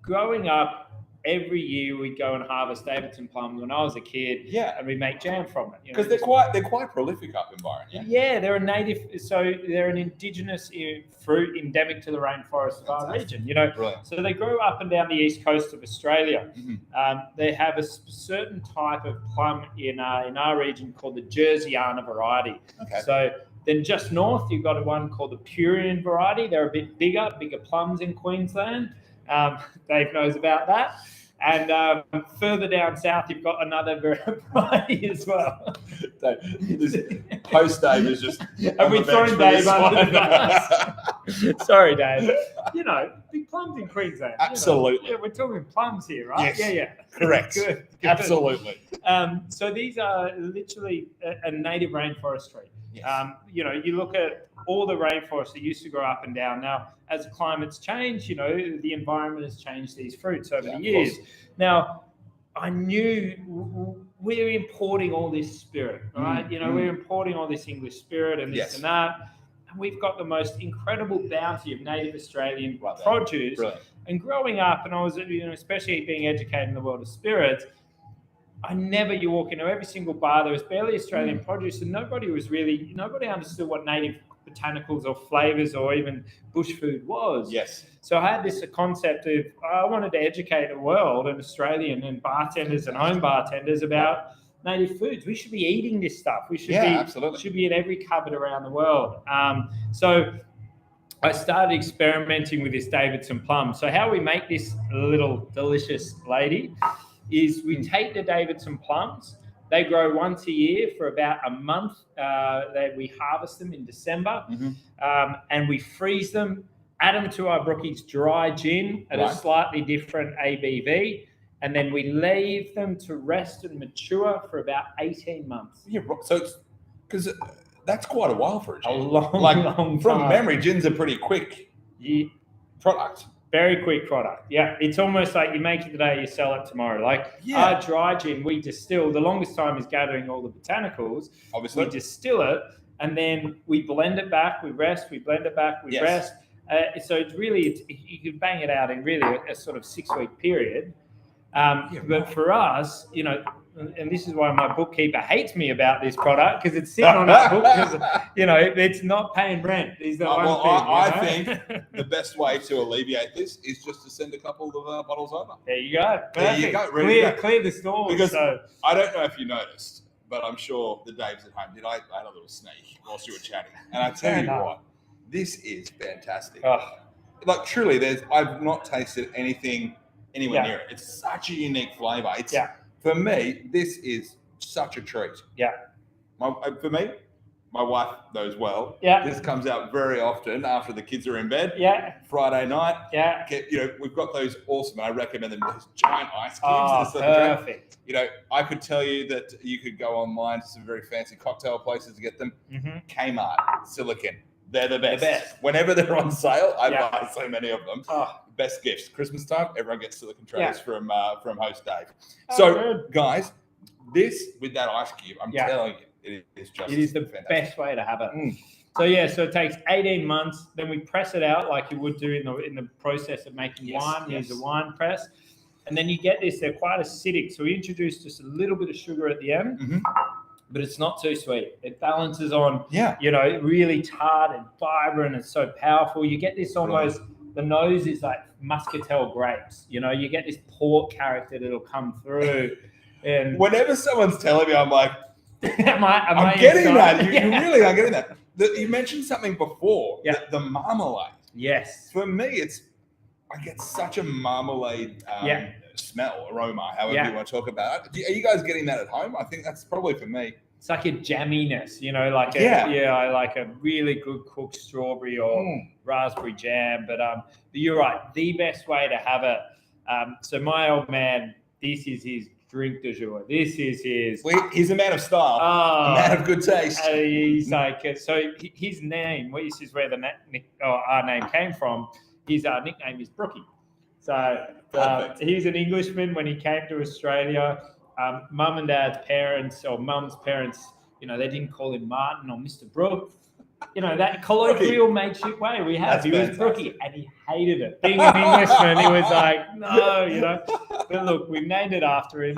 [SPEAKER 2] growing up, every year we'd go and harvest Davidson plums when I was a kid.
[SPEAKER 1] Yeah.
[SPEAKER 2] And we make jam from it.
[SPEAKER 1] Because they're quite prolific up in Byron. Yeah.
[SPEAKER 2] Yeah, they're a native, so they're an indigenous fruit endemic to the rainforest of our region.
[SPEAKER 1] Brilliant.
[SPEAKER 2] So they grow up and down the east coast of Australia.
[SPEAKER 1] Mm-hmm.
[SPEAKER 2] They have a certain type of plum in our region called the Jerseyana variety.
[SPEAKER 1] Okay.
[SPEAKER 2] So then just north, you've got one called the Purian variety. They're a bit bigger plums in Queensland. Dave knows about that. And further down south, you've got another variety as well.
[SPEAKER 1] This host Dave is just.
[SPEAKER 2] Have we thrown Dave under the bus? Sorry, Dave. Big plums in Queensland.
[SPEAKER 1] Absolutely.
[SPEAKER 2] Yeah, we're talking plums here, right?
[SPEAKER 1] Yes.
[SPEAKER 2] Yeah.
[SPEAKER 1] Correct.
[SPEAKER 2] Good.
[SPEAKER 1] Absolutely.
[SPEAKER 2] So these are literally a native rainforest tree.
[SPEAKER 1] Yes.
[SPEAKER 2] You look at all the rainforests that used to grow up and down. Now, as climates change, the environment has changed these fruits over the years. Now, I knew we're importing all this spirit, right? We're importing all this English spirit and this and that. And we've got the most incredible bounty of native Australian produce.
[SPEAKER 1] Brilliant.
[SPEAKER 2] And growing up, and I was, especially being educated in the world of spirits, you walk into every single bar, there was barely Australian produce, and nobody understood what native botanicals or flavors or even bush food was.
[SPEAKER 1] Yes.
[SPEAKER 2] So I had this concept of, I wanted to educate the world and Australian and bartenders and home bartenders about native foods. We should be eating this stuff. We should should be in every cupboard around the world. So I started experimenting with this Davidson plum. So how we make this little delicious lady is we take the Davidson plums. They grow once a year for about a month. We harvest them in December, and we freeze them, add them to our Brookie's dry gin at a slightly different ABV, and then we leave them to rest and mature for about 18 months.
[SPEAKER 1] Yeah, so it's because that's quite a while for a gin.
[SPEAKER 2] A long time.
[SPEAKER 1] From memory, gins are pretty quick product.
[SPEAKER 2] Very quick product. Yeah. It's almost like you make it today, you sell it tomorrow. Our dry gin, we distill. The longest time is gathering all the botanicals.
[SPEAKER 1] Obviously.
[SPEAKER 2] We distill it and then we blend it back, we rest, we blend it back, we rest. So it's really, you can bang it out in really a sort of 6-week period. But for us, and this is why my bookkeeper hates me about this product, because it's sitting on our book because, it's not paying rent.
[SPEAKER 1] I think the best way to alleviate this is just to send a couple of bottles over.
[SPEAKER 2] There you go. Perfect.
[SPEAKER 1] There you go.
[SPEAKER 2] Clear the stores.
[SPEAKER 1] Because I don't know if you noticed, but I'm sure the Dave's at home did. I had a little sneak whilst you were chatting. And I tell you what, this is fantastic. Truly, I've not tasted anything anywhere near it. It's such a unique flavour. For me, this is such a treat.
[SPEAKER 2] Yeah.
[SPEAKER 1] For me, my wife knows well.
[SPEAKER 2] Yeah.
[SPEAKER 1] This comes out very often after the kids are in bed.
[SPEAKER 2] Yeah.
[SPEAKER 1] Friday night.
[SPEAKER 2] Yeah.
[SPEAKER 1] We've got those awesome, I recommend them, those giant ice cubes.
[SPEAKER 2] Oh, perfect.
[SPEAKER 1] I could tell you that you could go online to some very fancy cocktail places to get them.
[SPEAKER 2] Mm-hmm.
[SPEAKER 1] Kmart, Silicon. They're the best. Whenever they're on sale, I buy so many of them.
[SPEAKER 2] Oh.
[SPEAKER 1] Best gifts. Christmas time, everyone gets silicon trays from host Dave.
[SPEAKER 2] Good.
[SPEAKER 1] Guys, this with that ice cube, I'm telling you, it is the fantastic.
[SPEAKER 2] Best way to have it. So it takes 18 months. Then we press it out like you would do in the process of making wine. Use a wine press, and then you get this. They're quite acidic, so we introduce just a little bit of sugar at the end. But it's not too sweet. It balances on, really tart and vibrant. It's so powerful. You get this almost. The nose is like muscatel grapes. You get this port character that'll come through. And
[SPEAKER 1] whenever someone's telling me, I'm like,
[SPEAKER 2] I'm
[SPEAKER 1] getting that. You really are getting that. You mentioned something before.
[SPEAKER 2] Yeah.
[SPEAKER 1] The marmalade.
[SPEAKER 2] Yes.
[SPEAKER 1] For me, I get such a marmalade smell, aroma, however you want to talk about it. Are you guys getting that at home? I think that's probably for me.
[SPEAKER 2] It's like a jamminess, I like a really good cooked strawberry or raspberry jam. But you're right, the best way to have it. So my old man, this is his drink du jour. This is his.
[SPEAKER 1] He's a man of style, a man of good taste.
[SPEAKER 2] He's like, so his name, this is where our name came from. His nickname is Brookie. So he's an Englishman. When he came to Australia, mum and dad's parents, or mum's parents, they didn't call him Martin or Mr. Brooke. that colloquial mateship way we have.
[SPEAKER 1] That's
[SPEAKER 2] he
[SPEAKER 1] fantastic.
[SPEAKER 2] was Brookie, and he hated it. Being an Englishman, he was like, no, But look, we've named it after him,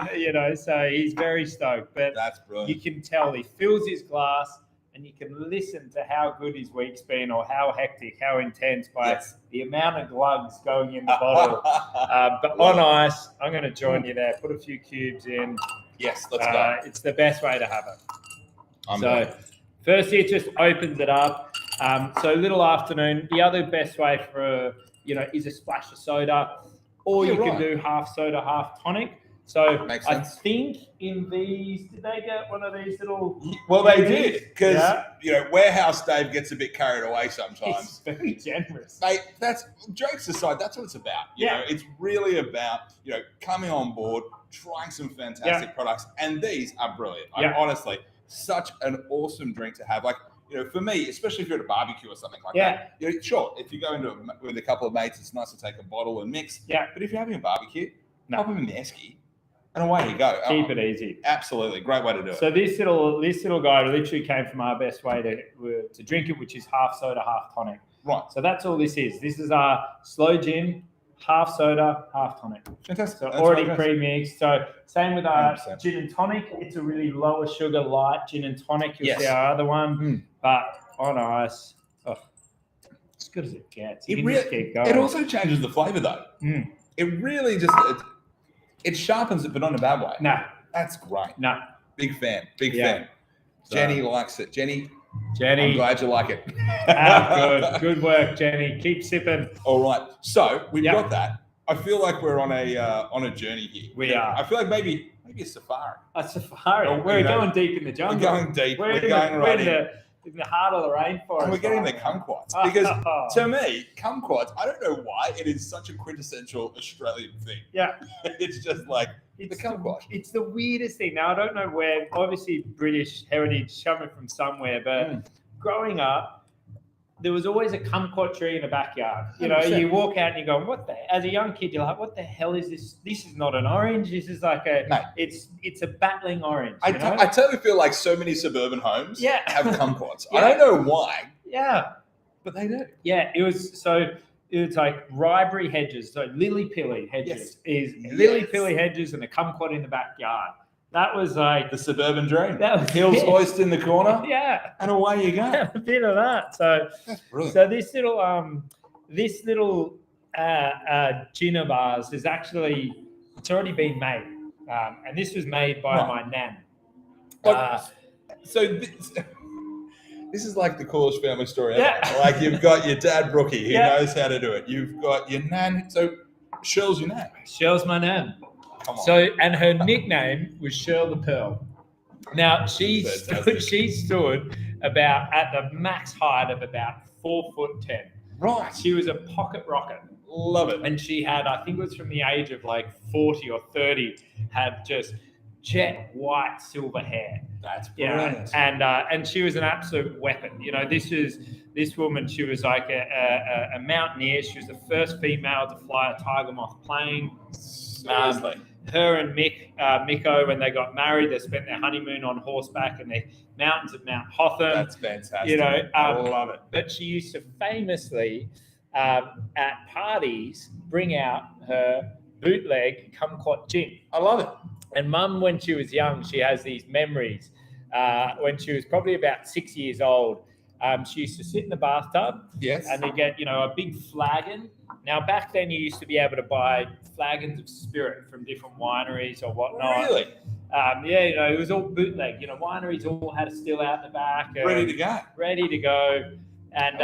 [SPEAKER 2] so he's very stoked. But
[SPEAKER 1] That's brilliant.
[SPEAKER 2] you can tell he fills his glass, and you can listen to how good his week's been or how hectic, how intense by the amount of glugs going in the bottle. But on ice, I'm going to join you there. Put a few cubes in.
[SPEAKER 1] Yes, let's go.
[SPEAKER 2] It's the best way to have it. Firstly, it just opens it up. So little afternoon. The other best way for is a splash of soda, or you can do half soda, half tonic. So I think in these, did they get one of these little?
[SPEAKER 1] Well, they did, because Warehouse Dave gets a bit carried away sometimes.
[SPEAKER 2] It's very generous.
[SPEAKER 1] Mate, that's jokes aside. That's what it's about. You know, it's really about coming on board, trying some fantastic products, and these are brilliant. Honestly, such an awesome drink to have. Like, for me, especially if you're at a barbecue or something like that. Sure, if you go into it with a couple of mates, it's nice to take a bottle and mix. Yeah. But if you're having a barbecue, pop them in the esky. And away you go.
[SPEAKER 2] Keep it easy.
[SPEAKER 1] Absolutely. Great way to do it.
[SPEAKER 2] So this little guy literally came from our best way to drink it, which is half soda, half tonic.
[SPEAKER 1] Right.
[SPEAKER 2] So that's all this is. This is our slow gin, half soda, half tonic.
[SPEAKER 1] Fantastic.
[SPEAKER 2] So that's already pre-mixed. So same with our gin and tonic. It's a really lower sugar, light gin and tonic. You'll see our other one. But on ice, as good as it gets. You can just keep going.
[SPEAKER 1] It also changes the flavour though. It really just... It sharpens it, but not in a bad way.
[SPEAKER 2] No.
[SPEAKER 1] That's great.
[SPEAKER 2] No.
[SPEAKER 1] Big fan. Fan. So, Jenny likes it. Jenny, I'm glad you like it.
[SPEAKER 2] Good. Good work, Jenny. Keep sipping.
[SPEAKER 1] All right. So we've got that. I feel like we're on a journey here.
[SPEAKER 2] We are.
[SPEAKER 1] I feel like maybe a safari.
[SPEAKER 2] A safari. We're going deep in the jungle.
[SPEAKER 1] We're going deep. We're going right
[SPEAKER 2] in the heart of the rainforest.
[SPEAKER 1] And we're getting the kumquats. Because to me, kumquats, I don't know why, it is such a quintessential Australian thing.
[SPEAKER 2] Yeah.
[SPEAKER 1] It's just like the kumquat.
[SPEAKER 2] It's the weirdest thing. Now, I don't know where, obviously British heritage coming from somewhere, but growing up, there was always a kumquat tree in the backyard. 100%. You walk out and you go, as a young kid, you're like, what the hell is this? This is not an orange. This is like it's a battling orange.
[SPEAKER 1] I totally feel like so many suburban homes have kumquats. I don't know why.
[SPEAKER 2] Yeah.
[SPEAKER 1] But they do.
[SPEAKER 2] Yeah. It's like riberry hedges. So lily-pilly hedges lily-pilly hedges and a kumquat in the backyard. That was like
[SPEAKER 1] the suburban dream.
[SPEAKER 2] That was
[SPEAKER 1] Hills hoist in the corner.
[SPEAKER 2] Yeah.
[SPEAKER 1] And away you go.
[SPEAKER 2] A bit of that. So
[SPEAKER 1] that's brilliant.
[SPEAKER 2] So this little gin of ours is actually, it's already been made. And this was made by my nan.
[SPEAKER 1] This is like the coolest family story ever. Yeah. Like you've got your dad, Brookie, who knows how to do it. You've got your nan. So Shirl's your nan.
[SPEAKER 2] Shirl's my nan. And her nickname was Shirl the Pearl. Now she stood about at the max height of about 4'10".
[SPEAKER 1] Right.
[SPEAKER 2] She was a pocket rocket.
[SPEAKER 1] Love it.
[SPEAKER 2] And she had, I think it was from the age of like 40 or 30, had just jet white silver hair.
[SPEAKER 1] That's brilliant.
[SPEAKER 2] And she was an absolute weapon. This woman, she was like a mountaineer. She was the first female to fly a tiger moth plane.
[SPEAKER 1] Seriously.
[SPEAKER 2] Her and Miko, when they got married, they spent their honeymoon on horseback in the mountains of Mount Hotham.
[SPEAKER 1] That's fantastic. I love it.
[SPEAKER 2] But she used to famously, at parties, bring out her bootleg kumquat gin.
[SPEAKER 1] I love it.
[SPEAKER 2] And Mum, when she was young, she has these memories. When she was probably about 6 years old, she used to sit in the bathtub.
[SPEAKER 1] Yes.
[SPEAKER 2] And they get, a big flagon. Now, back then, you used to be able to buy flagons of spirit from different wineries or whatnot.
[SPEAKER 1] Really?
[SPEAKER 2] It was all bootleg. Wineries all had a still out the back.
[SPEAKER 1] Ready to go.
[SPEAKER 2] Ready to go. And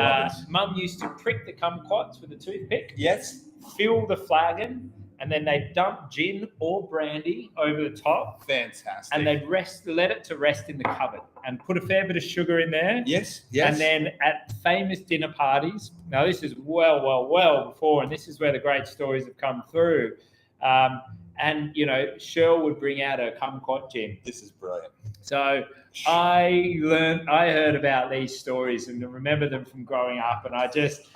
[SPEAKER 2] Mum used to prick the kumquats with a toothpick.
[SPEAKER 1] Yes.
[SPEAKER 2] Fill the flagon. And then they'd dump gin or brandy over the top.
[SPEAKER 1] Fantastic.
[SPEAKER 2] And they'd let it to rest in the cupboard and put a fair bit of sugar in there.
[SPEAKER 1] Yes.
[SPEAKER 2] And then at famous dinner parties, now this is well before, and this is where the great stories have come through. Shirl would bring out her kumquat gin.
[SPEAKER 1] This is brilliant.
[SPEAKER 2] So I heard about these stories and remember them from growing up, and I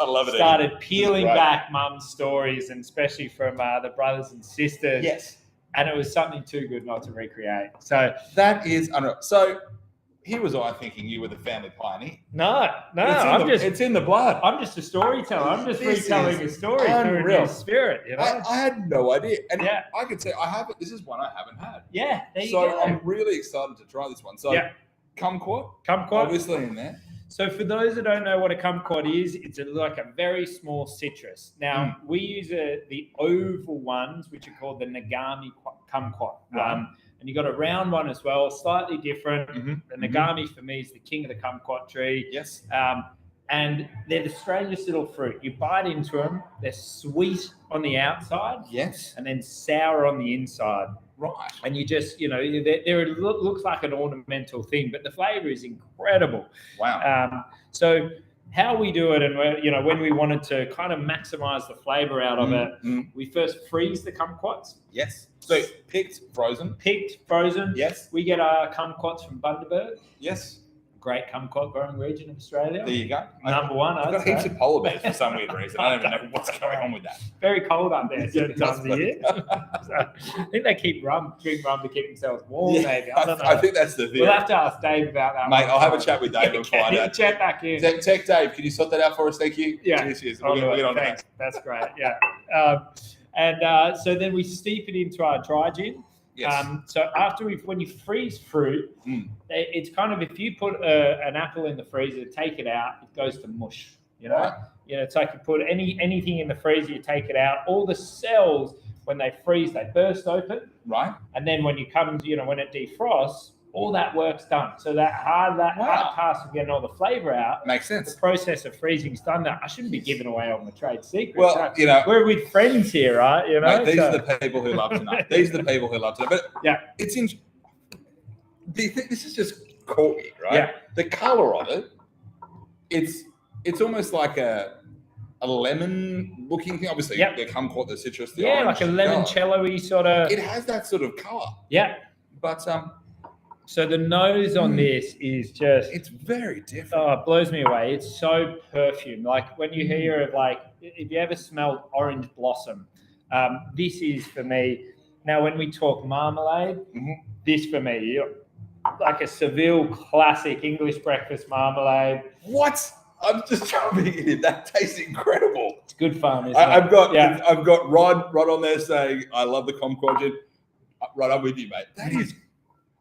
[SPEAKER 2] love it, started peeling back Mum's stories, and especially from the brothers and sisters.
[SPEAKER 1] Yes.
[SPEAKER 2] And it was something too good not to recreate. So
[SPEAKER 1] that is unreal. So here was I thinking you were the family pioneer.
[SPEAKER 2] No,
[SPEAKER 1] It's in the blood.
[SPEAKER 2] I'm just a storyteller. I'm just retelling a story through a new spirit. You know?
[SPEAKER 1] I had no idea, and
[SPEAKER 2] Yeah.
[SPEAKER 1] I could say I have it. This is one I haven't had.
[SPEAKER 2] Yeah, there you
[SPEAKER 1] So
[SPEAKER 2] go.
[SPEAKER 1] I'm really excited to try this one. So kumquat, obviously in there.
[SPEAKER 2] So for those that don't know what a kumquat is, it's like a very small citrus. Now we use the oval ones, which are called the Nagami kumquat.
[SPEAKER 1] Right.
[SPEAKER 2] And you got a round one as well, slightly different.
[SPEAKER 1] Mm-hmm.
[SPEAKER 2] The Nagami for me is the king of the kumquat tree.
[SPEAKER 1] Yes.
[SPEAKER 2] And they're the strangest little fruit. You bite into them, they're sweet on the outside.
[SPEAKER 1] Yes.
[SPEAKER 2] And then sour on the inside.
[SPEAKER 1] Right.
[SPEAKER 2] And you just, it looks like an ornamental thing, but the flavor is incredible.
[SPEAKER 1] Wow.
[SPEAKER 2] So how we do it, and when we wanted to kind of maximize the flavor out of it, we first freeze the kumquats.
[SPEAKER 1] Yes. So picked, frozen.
[SPEAKER 2] Yes. We get our kumquats from Bundaberg.
[SPEAKER 1] Yes.
[SPEAKER 2] Great kumquat growing region of Australia.
[SPEAKER 1] There you go.
[SPEAKER 2] Number one.
[SPEAKER 1] I've got heaps of polar bears for some weird reason. I don't even know what's going on with that.
[SPEAKER 2] Very cold up there certain times of year. So I think they drink rum to keep themselves warm, maybe. I don't know.
[SPEAKER 1] I think that's the theory.
[SPEAKER 2] We'll have to ask Dave about that.
[SPEAKER 1] Mate, I'll have a chat with Dave and find out.
[SPEAKER 2] Chat back in.
[SPEAKER 1] Tech Dave, can you sort that out for us? Thank you.
[SPEAKER 2] Yeah.
[SPEAKER 1] Cheers. We'll get on that.
[SPEAKER 2] That's great. Yeah. So then we steep it into our dry gin.
[SPEAKER 1] Yes.
[SPEAKER 2] So when you freeze fruit, it's kind of, if you put an apple in the freezer, take it out, it goes to mush.
[SPEAKER 1] Right.
[SPEAKER 2] It's like you put anything in the freezer, you take it out. All the cells, when they freeze, they burst open.
[SPEAKER 1] Right.
[SPEAKER 2] And then when you come, when it defrosts, all that work's done. So that hard task of getting all the flavor out
[SPEAKER 1] makes sense.
[SPEAKER 2] The process of freezing's done that. I shouldn't be giving away all my trade secrets.
[SPEAKER 1] Well,
[SPEAKER 2] we're with friends here, right?
[SPEAKER 1] Mate, these are the people who love to know. But it's interesting. This is just caught me, right?
[SPEAKER 2] Yeah.
[SPEAKER 1] The color of it, it's almost like a lemon looking thing. Obviously, they kumquat, the citrus, the orange.
[SPEAKER 2] Like a limoncello-y sort of.
[SPEAKER 1] It has that sort of color.
[SPEAKER 2] Yeah.
[SPEAKER 1] But
[SPEAKER 2] so the nose on this is just...
[SPEAKER 1] It's very different.
[SPEAKER 2] Oh, it blows me away. It's so perfumed. Like when you hear of if you ever smelled orange blossom, this is for me. Now, when we talk marmalade, this for me, like a Seville classic English breakfast marmalade.
[SPEAKER 1] What? I'm just jumping in. That tastes incredible.
[SPEAKER 2] It's good fun, isn't it?
[SPEAKER 1] I've got Rod on there saying, I love the kumquat gin. Rod, I'm with you, mate. That is...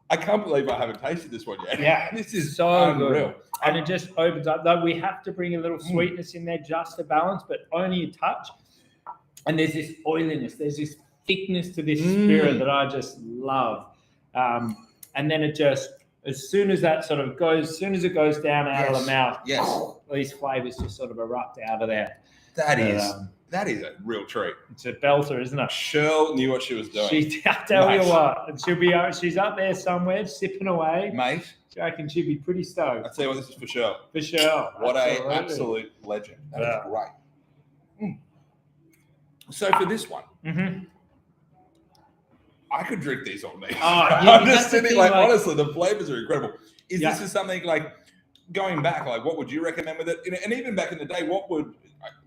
[SPEAKER 1] I can't believe I haven't tasted this one yet.
[SPEAKER 2] Yeah,
[SPEAKER 1] this is
[SPEAKER 2] so
[SPEAKER 1] unreal.
[SPEAKER 2] Good. And it just opens up. Though we have to bring a little sweetness in there just to balance, but only a touch. And there's this oiliness. There's this thickness to this spirit that I just love. And then it just, as soon as it goes down out of the mouth, these flavors just sort of erupt out of there.
[SPEAKER 1] That is a real treat.
[SPEAKER 2] It's a belter, isn't it?
[SPEAKER 1] Cheryl knew what she was doing.
[SPEAKER 2] I tell you what, and she's up there somewhere sipping away.
[SPEAKER 1] Mate.
[SPEAKER 2] I reckon she'd be pretty stoked.
[SPEAKER 1] I'll tell you what, this is for sure.
[SPEAKER 2] For sure.
[SPEAKER 1] What an absolute legend. That is great. So for this one, I could drink these all day. I'm just sitting honestly, the flavors are incredible. Is this is something going back, what would you recommend with it? And even back in the day, what would,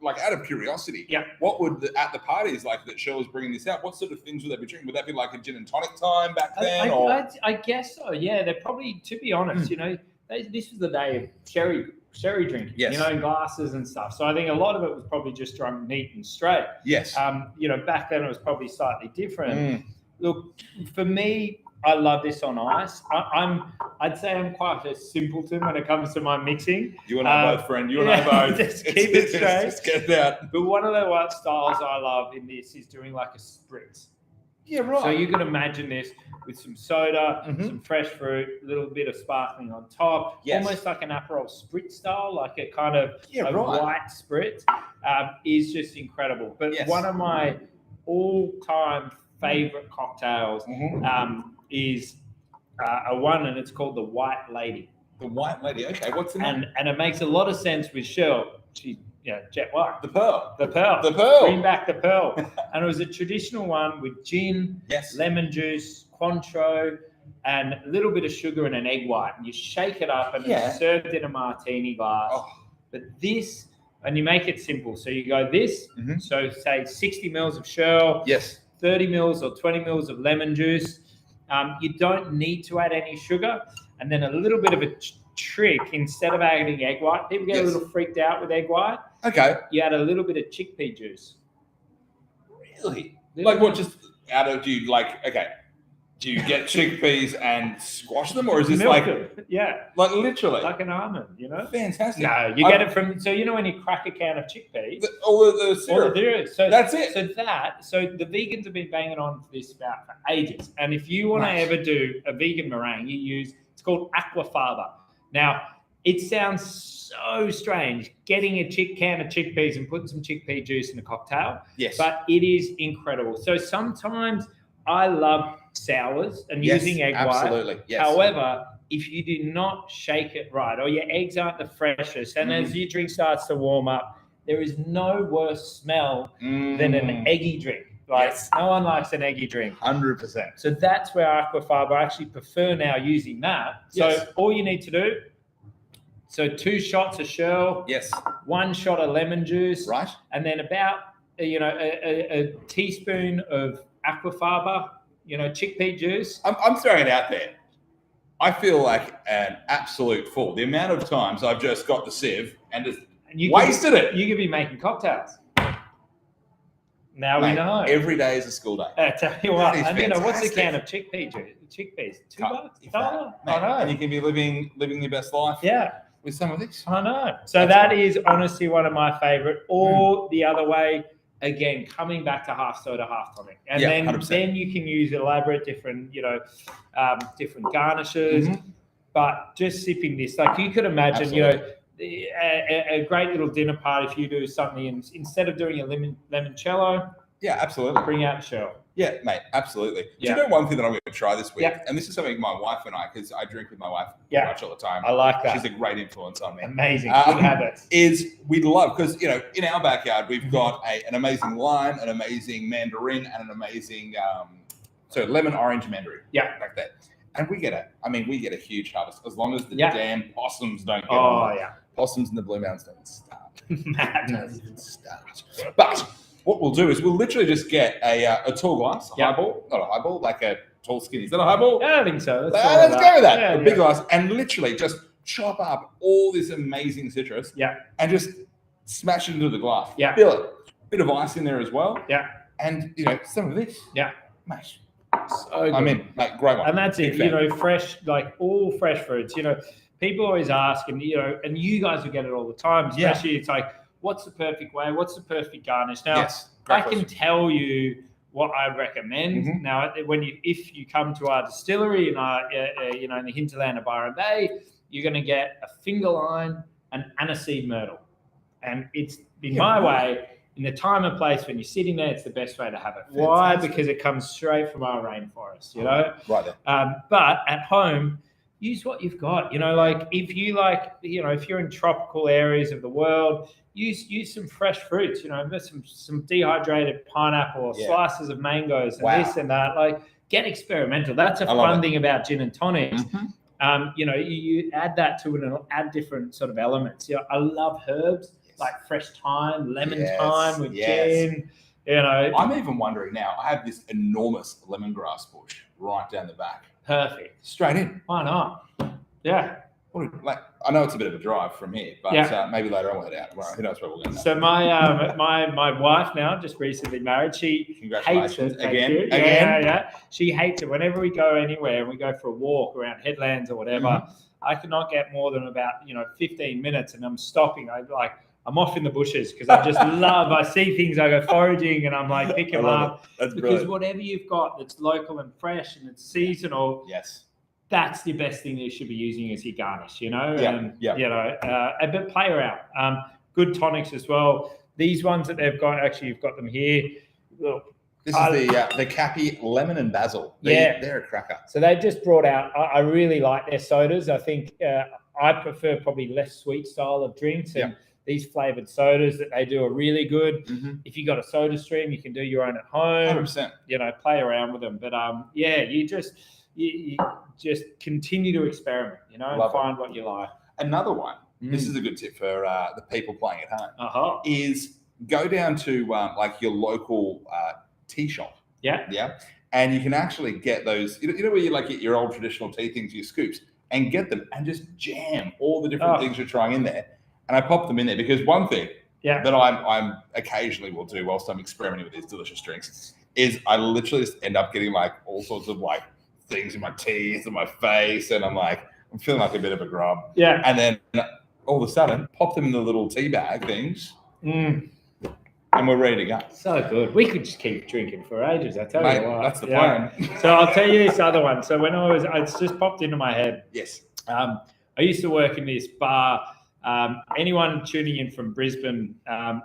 [SPEAKER 1] out of curiosity, what would at the parties that Cheryl was bringing this out, what sort of things would they be drinking? Would that be like a gin and tonic time back then?
[SPEAKER 2] I guess so. Yeah, they're probably, to be honest, this was the day of sherry drinking, glasses and stuff. So I think a lot of it was probably just drunk neat and straight.
[SPEAKER 1] Yes.
[SPEAKER 2] Back then it was probably slightly different. Look, for me, I love this on ice. I'd say I'm quite a simpleton when it comes to my mixing.
[SPEAKER 1] You and I both, friend. You and I both.
[SPEAKER 2] Just keep it straight.
[SPEAKER 1] Just get it out.
[SPEAKER 2] But one of the white styles I love in this is doing like a spritz.
[SPEAKER 1] Yeah, right.
[SPEAKER 2] So you can imagine this with some soda, some fresh fruit, a little bit of sparkling on top, almost like an Aperol spritz style, like a kind of white spritz, is just incredible. But one of my all-time favorite cocktails is a one, and it's called the White Lady.
[SPEAKER 1] The White Lady. Okay, what's the name?
[SPEAKER 2] And it makes a lot of sense with Cheryl. She's jet white.
[SPEAKER 1] The Pearl.
[SPEAKER 2] Bring back the Pearl. And it was a traditional one with gin, lemon juice, Cointreau, and a little bit of sugar and an egg white. And you shake it up, and it's served in a martini glass. But this, and you make it simple. So you go this. So say 60 mils of Cheryl. 30 mils or 20 mils of lemon juice. You don't need to add any sugar. and then a little bit of a trick. Instead of adding egg white, people get a little freaked out with egg white.
[SPEAKER 1] Okay.
[SPEAKER 2] You add a little bit of chickpea juice.
[SPEAKER 1] Really? Like what? Just out of do you like? Okay. Do you get chickpeas and squash them, or is this
[SPEAKER 2] Milk them. Yeah,
[SPEAKER 1] like literally
[SPEAKER 2] like an almond? You know,
[SPEAKER 1] fantastic.
[SPEAKER 2] No, you get it from. So you know when you crack a can of chickpeas,
[SPEAKER 1] all the syrup.
[SPEAKER 2] So
[SPEAKER 1] that's it.
[SPEAKER 2] So the vegans have been banging on this about for ages. And if you want to ever do a vegan meringue, you use it's called aquafaba. Now it sounds so strange getting a can of chickpeas and putting some chickpea juice in a cocktail.
[SPEAKER 1] Yes,
[SPEAKER 2] but it is incredible. So sometimes I love sours and using egg white.
[SPEAKER 1] Absolutely. Yes.
[SPEAKER 2] However, if you do not shake it right or your eggs aren't the freshest, and as your drink starts to warm up, there is no worse smell than an eggy drink. Like no one likes an eggy drink.
[SPEAKER 1] 100%.
[SPEAKER 2] So that's where aquafaba, I actually prefer now using that. So all you need to do, so 2 shots of Shirl, 1 shot of lemon juice,
[SPEAKER 1] right,
[SPEAKER 2] and then about a teaspoon of aquafaba, chickpea juice.
[SPEAKER 1] I'm throwing it out there. I feel like an absolute fool. The amount of times I've just got the sieve and just wasted it.
[SPEAKER 2] You could be making cocktails. Now we know.
[SPEAKER 1] Every day is a school day.
[SPEAKER 2] I tell you what, and what's a can of chickpea juice? Chickpeas, $2. I know.
[SPEAKER 1] And you can be living your best life.
[SPEAKER 2] Yeah.
[SPEAKER 1] With some of this.
[SPEAKER 2] I know. So that is honestly one of my favorite. Or the other way, again, coming back to half soda, half tonic. And then you can use elaborate different, different garnishes. But just sipping this, like you could imagine, a great little dinner party if you do something instead of doing a limoncello.
[SPEAKER 1] Yeah, absolutely.
[SPEAKER 2] Bring out Shirl.
[SPEAKER 1] Yeah, mate, absolutely. Do you know one thing that I'm going to try this week? And this is something my wife and I, because I drink with my wife pretty much all the time.
[SPEAKER 2] I like that.
[SPEAKER 1] She's a great influence on me.
[SPEAKER 2] Amazing. Good habits.
[SPEAKER 1] We love, because, in our backyard, we've got an amazing lime, an amazing mandarin, and an amazing, lemon, orange, mandarin.
[SPEAKER 2] Yeah.
[SPEAKER 1] Like that. And we get a huge harvest, as long as the damn possums don't get Possums in the Blue Mountains don't start. Don't even start. But what we'll do is we'll literally just get a tall glass, a highball, not a highball, like a tall skinny. Is that a highball?
[SPEAKER 2] Yeah, I think so.
[SPEAKER 1] Let's go with that. A big glass, and literally just chop up all this amazing citrus. And just smash it into the glass. Fill it. Bit of ice in there as well. And some of this. Mate. So good. I mean, great one.
[SPEAKER 2] And that's it. Fresh, like all fresh fruits. People always ask, and and you guys will get it all the time. Especially, it's like, what's the perfect way? What's the perfect garnish? Now, I can tell you what I'd recommend. Now, if you come to our distillery in in the hinterland of Byron Bay, you're going to get a finger lime and aniseed myrtle, and it's in my way. In the time and place when you're sitting there, it's the best way to have it. Fantastic. Why? Because it comes straight from our rainforest,
[SPEAKER 1] Right there.
[SPEAKER 2] But at home, use what you've got. If you're in tropical areas of the world, use some fresh fruits. Some dehydrated pineapple or slices of mangoes and this and that. Get experimental. That's a fun thing about gin and tonics. You add that to it and it'll add different sort of elements. I love herbs. Like fresh thyme, lemon thyme with gin,
[SPEAKER 1] I'm even wondering now, I have this enormous lemongrass bush right down the back.
[SPEAKER 2] Perfect.
[SPEAKER 1] Straight in.
[SPEAKER 2] Why not? Yeah.
[SPEAKER 1] I know it's a bit of a drive from here, but maybe later on we'll head out. Well, who knows where we're going now.
[SPEAKER 2] So my wife now, just recently married, she hates it. Again. Yeah. She hates it. Whenever we go anywhere and we go for a walk around headlands or whatever, I cannot get more than about 15 minutes and I'm stopping. I'm off in the bushes because I just I see things, I go foraging and I'm like, pick them up.
[SPEAKER 1] That's
[SPEAKER 2] because
[SPEAKER 1] brilliant.
[SPEAKER 2] Whatever you've got that's local and fresh and it's seasonal, that's the best thing that you should be using as your garnish, but play around. Good tonics as well. These ones that they've got, actually you've got them here. Look,
[SPEAKER 1] this is the Cappy Lemon and Basil. They're a cracker.
[SPEAKER 2] So they've just brought out, I really like their sodas. I think I prefer probably less sweet style of drinks. And these flavored sodas that they do are really good. If you got a soda stream, you can do your own at home.
[SPEAKER 1] 100%.
[SPEAKER 2] Play around with them. But you just continue to experiment. Find what you like.
[SPEAKER 1] Another one. This is a good tip for the people playing at home. Is go down to your local tea shop. And you can actually get those. Where you get your old traditional tea things, your scoops. and get them and just jam all the different things you're trying in there. And I pop them in there because one thing that I'm occasionally will do whilst I'm experimenting with these delicious drinks is I literally just end up getting like all sorts of like things in my teeth and my face, and I'm feeling like a bit of a grub. Yeah. And then all of a sudden, pop them in the little tea bag things. And we're ready to go. So good. We could just keep drinking for ages, I tell you what. That's the plan. So I'll tell you this other one. So when it's just popped into my head. Yes. I used to work in this bar. Anyone tuning in from Brisbane,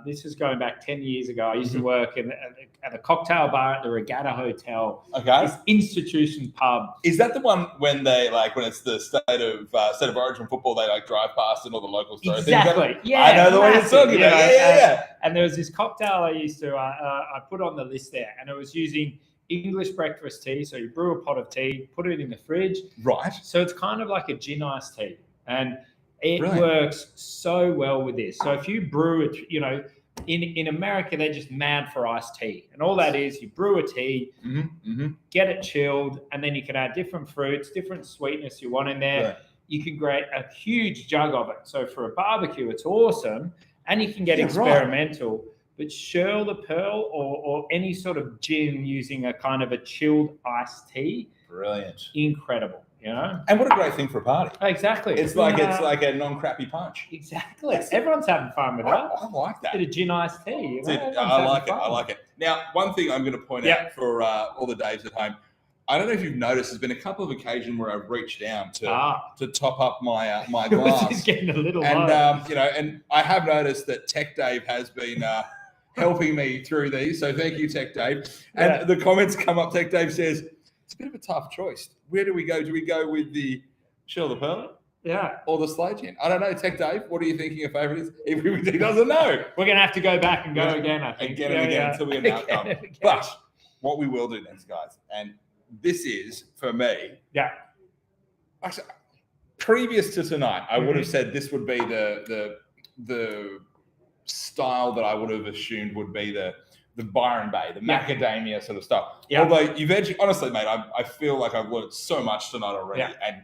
[SPEAKER 1] this is going back 10 years ago. I used to work at a cocktail bar at the Regatta Hotel. Okay. This Institution pub. Is that the one when they when it's the state of origin football, they drive past and all the locals throw things? Exactly. Yeah. I know the one you're talking about. Yeah. And there was this cocktail I used to I put on the list there, and it was using English breakfast tea. So you brew a pot of tea, put it in the fridge. Right. So it's kind of like a gin iced tea, and it works so well with this. So if you brew it, in America, they're just mad for iced tea. And all that is, you brew a tea, get it chilled, and then you can add different fruits, different sweetness you want in there. Right. You can create a huge jug of it. So for a barbecue, it's awesome. And you can get experimental. Right. But Shirl the Pearl or any sort of gin using a kind of a chilled iced tea. Brilliant. Incredible. And what a great thing for a party. Exactly. It's like a non-crappy punch. Exactly. Everyone's having fun with that. I like that. Bit of gin iced tea. I like it. Now, one thing I'm going to point out for all the Daves at home, I don't know if you've noticed, there's been a couple of occasions where I've reached down to top up my glass. It's getting a little low. And I have noticed that Tech Dave has been helping me through these. So thank you, Tech Dave. And the comments come up. Tech Dave says, it's a bit of a tough choice. Where do we go? Do we go with the Shirl the Pearl? Yeah. Or the Slow Gin? I don't know. Tech Dave, what are you thinking your favourite is? He doesn't know. We're going to have to go back and go again, I think. Again and again until we get an outcome. But what we will do next, guys, and this is, for me, actually, previous to tonight, I would have said this would be the style that I would have assumed would be the Byron Bay, the macadamia sort of stuff. Yeah. Although you've actually, honestly, mate, I feel like I've learned so much tonight already. Yeah. And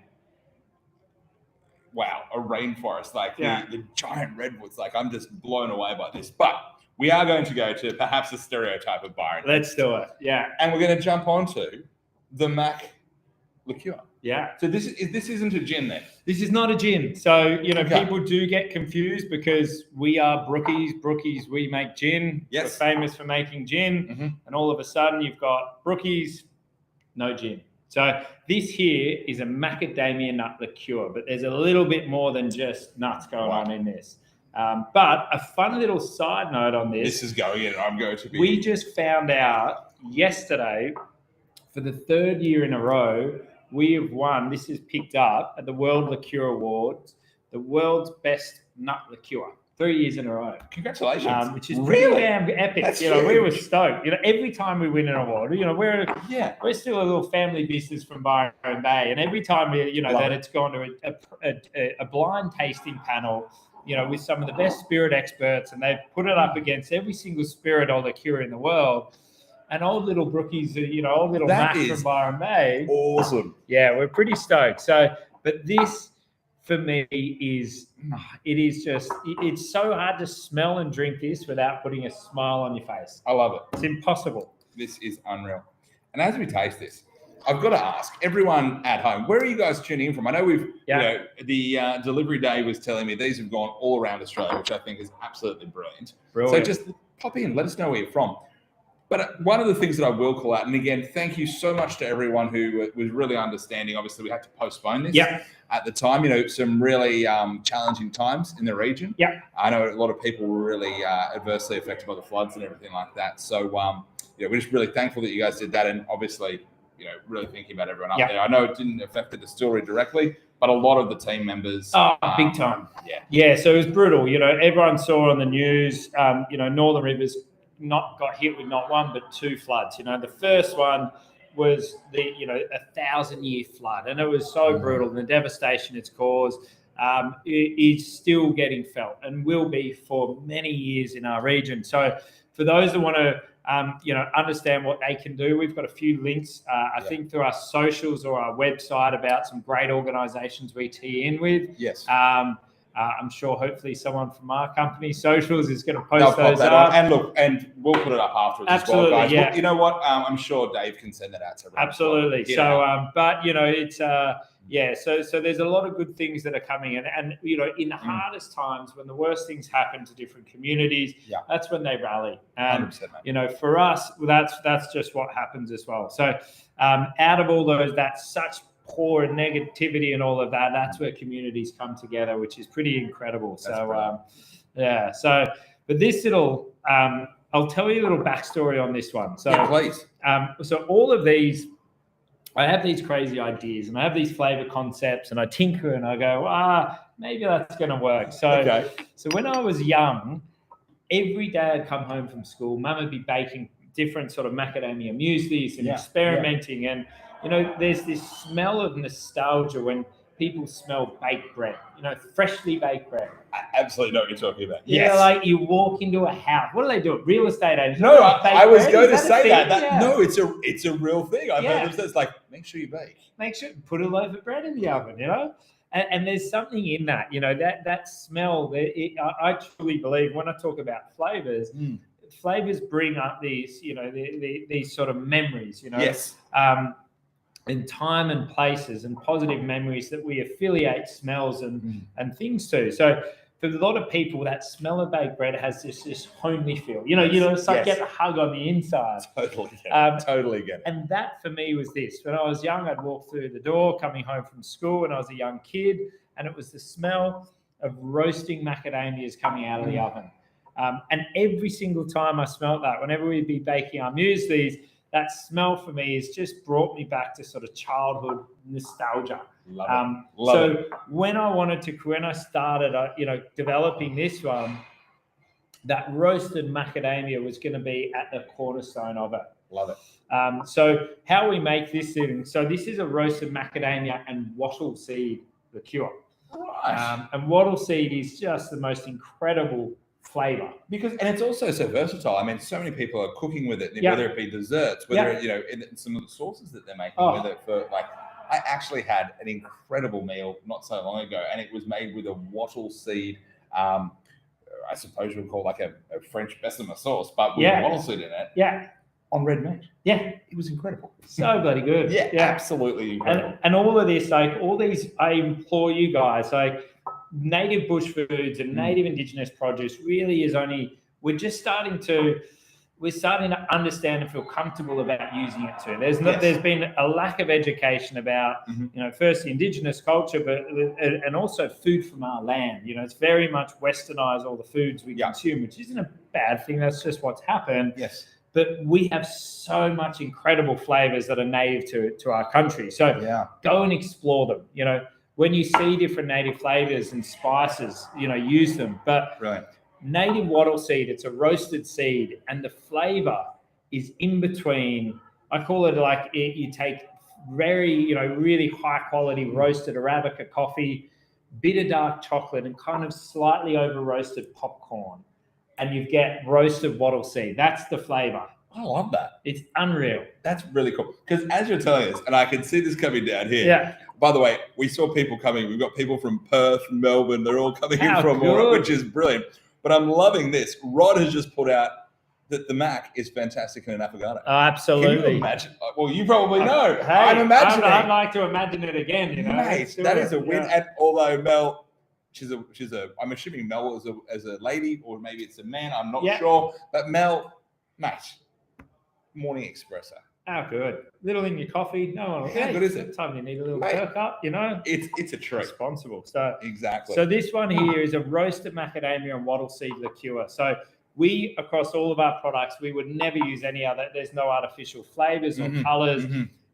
[SPEAKER 1] wow, a rainforest, the giant redwoods, I'm just blown away by this. But we are going to go to perhaps the stereotype of Byron. Let's do it. Yeah. And we're going to jump onto the Mac liqueur. Yeah. So this isn't a gin then? This is not a gin. So, people do get confused because we are Brookies. Brookies, we make gin. Yes. We're famous for making gin. Mm-hmm. And all of a sudden you've got Brookies, no gin. So this here is a macadamia nut liqueur, but there's a little bit more than just nuts going on in this. But a fun little side note on this. This is going in. I'm going to be. We just found out yesterday, for the third year in a row, we have won, this is picked up at the World Liqueur Awards, the world's best nut liqueur, 3 years in a row. Congratulations. Which is really damn epic. That's we were stoked. Every time we win an award, we're still a little family business from Byron Bay. And every time that it's gone to a blind tasting panel, with some of the best spirit experts, and they've put it up against every single spirit or liqueur in the world. And old little Brookies, old little Mac from Byron Bay. Awesome. Yeah, we're pretty stoked. So, but this for me it's so hard to smell and drink this without putting a smile on your face. I love it. It's impossible. This is unreal. And as we taste this, I've got to ask everyone at home, where are you guys tuning in from? I know the delivery day was telling me these have gone all around Australia, which I think is absolutely brilliant. So just pop in, let us know where you're from. But one of the things that I will call out, and again, thank you so much to everyone who was really understanding. Obviously, we had to postpone this at the time. Some really challenging times in the region. Yeah, I know a lot of people were really adversely affected by the floods and everything like that. So, we're just really thankful that you guys did that, and obviously, really thinking about everyone up there. I know it didn't affect the distillery directly, but a lot of the team members. Oh, big time. Yeah. So it was brutal. Everyone saw on the news. Northern Rivers got hit with not one but two floods. The first one was the 1,000-year flood, and it was so brutal. And the devastation it's caused is still getting felt and will be for many years in our region. So for those that want to
[SPEAKER 2] understand what they can do. We've got a few links, I think, through our socials or our website about some great organizations we tee in with.
[SPEAKER 1] Yes.
[SPEAKER 2] I'm sure hopefully someone from our company socials is going to post those
[SPEAKER 1] up. And look, and we'll put it up afterwards
[SPEAKER 2] Absolutely,
[SPEAKER 1] as well, guys.
[SPEAKER 2] Yeah.
[SPEAKER 1] But you know what? I'm sure Dave can send that out to everyone.
[SPEAKER 2] Absolutely. So, but it's So there's a lot of good things that are coming, and in the hardest times, when the worst things happen to different communities, that's when they rally. And
[SPEAKER 1] 100%,
[SPEAKER 2] for us, that's just what happens as well. So, out of all those, that's such poor and negativity and all of that, that's where communities come together, which is pretty incredible. But this little, I'll tell you a little backstory on this one. So,
[SPEAKER 1] please.
[SPEAKER 2] So all of these, I have these crazy ideas and I have these flavor concepts and I tinker and I go, maybe that's going to work. So, So when I was young, every day I'd come home from school, Mum would be baking different sort of macadamia mueslis and experimenting. And, there's this smell of nostalgia when people smell baked bread, freshly baked bread.
[SPEAKER 1] I absolutely know what you're talking about.
[SPEAKER 2] Yeah, like you walk into a house. What do they do? Real estate agents.
[SPEAKER 1] No, I was going to say that. No, it's a real thing. I've heard them say it's like, make sure you bake.
[SPEAKER 2] Make sure, put a loaf of bread in the oven, And there's something in that, that smell. I truly believe when I talk about flavors, flavors bring up these, these sort of memories,
[SPEAKER 1] Yes.
[SPEAKER 2] In time and places and positive memories that we affiliate smells and things to. So for a lot of people, that smell of baked bread has this homely feel. It's like get a hug on the inside.
[SPEAKER 1] Totally get it.
[SPEAKER 2] And that for me was this. When I was young, I'd walk through the door coming home from school when I was a young kid, and it was the smell of roasting macadamias coming out of the oven. And every single time I smelled that, whenever we'd be baking our mueslis, that smell for me has just brought me back to sort of childhood nostalgia.
[SPEAKER 1] Love it.
[SPEAKER 2] When I started, developing this one, that roasted macadamia was going to be at the cornerstone of it.
[SPEAKER 1] Love it.
[SPEAKER 2] So how we make this thing, so this is a roasted macadamia and wattle seed liqueur.
[SPEAKER 1] Right.
[SPEAKER 2] And wattle seed is just the most incredible flavor,
[SPEAKER 1] and it's also so versatile. I mean, so many people are cooking with it, whether it be desserts, whether in some of the sauces that they're making with it. For I actually had an incredible meal not so long ago, and it was made with a wattle seed. I suppose you would call like a French Bessemer sauce, but with wattle seed in it.
[SPEAKER 2] Yeah.
[SPEAKER 1] On red meat.
[SPEAKER 2] Yeah,
[SPEAKER 1] it was incredible.
[SPEAKER 2] So bloody good.
[SPEAKER 1] Yeah, absolutely incredible.
[SPEAKER 2] And all of this, all these, I implore you guys, native bush foods and native indigenous produce really is we're starting to understand and feel comfortable about using it too. There's been a lack of education about, first the indigenous culture, and also food from our land. It's very much westernized, all the foods we consume, which isn't a bad thing. That's just what's happened.
[SPEAKER 1] Yes.
[SPEAKER 2] But we have so much incredible flavors that are native to our country. So go and explore them. When you see different native flavors and spices, use them. But native wattle seed, it's a roasted seed, and the flavor is in between. I call it you take very, really high quality roasted Arabica coffee, bit of dark chocolate, and kind of slightly over roasted popcorn, and you get roasted wattle seed. That's the flavor.
[SPEAKER 1] I love that.
[SPEAKER 2] It's unreal.
[SPEAKER 1] That's really cool. Because as you're telling us, and I can see this coming down here.
[SPEAKER 2] Yeah.
[SPEAKER 1] By the way, we saw people coming. We've got people from Perth, Melbourne. They're all coming in from all, which is brilliant. But I'm loving this. Rod has just put out that the mac is fantastic in an affogato.
[SPEAKER 2] Oh, absoluther.
[SPEAKER 1] Can you imagine? Well, you probably know.
[SPEAKER 2] Hey,
[SPEAKER 1] I'm imagining.
[SPEAKER 2] I'd like to imagine it again.
[SPEAKER 1] Mate, that is a win. And although Mel, she's a. I'm assuming Mel as a lady, or maybe it's a man. I'm not sure. But Mel, mate, morning espresso.
[SPEAKER 2] Oh, good. Little in your coffee. No,
[SPEAKER 1] how good is it?
[SPEAKER 2] Time you need a little perk up,
[SPEAKER 1] It's a treat.
[SPEAKER 2] Responsible. So
[SPEAKER 1] exactly.
[SPEAKER 2] So this one here is a roasted macadamia and wattle seed liqueur. So we, across all of our products, we would never use any other. There's no artificial flavors or colors.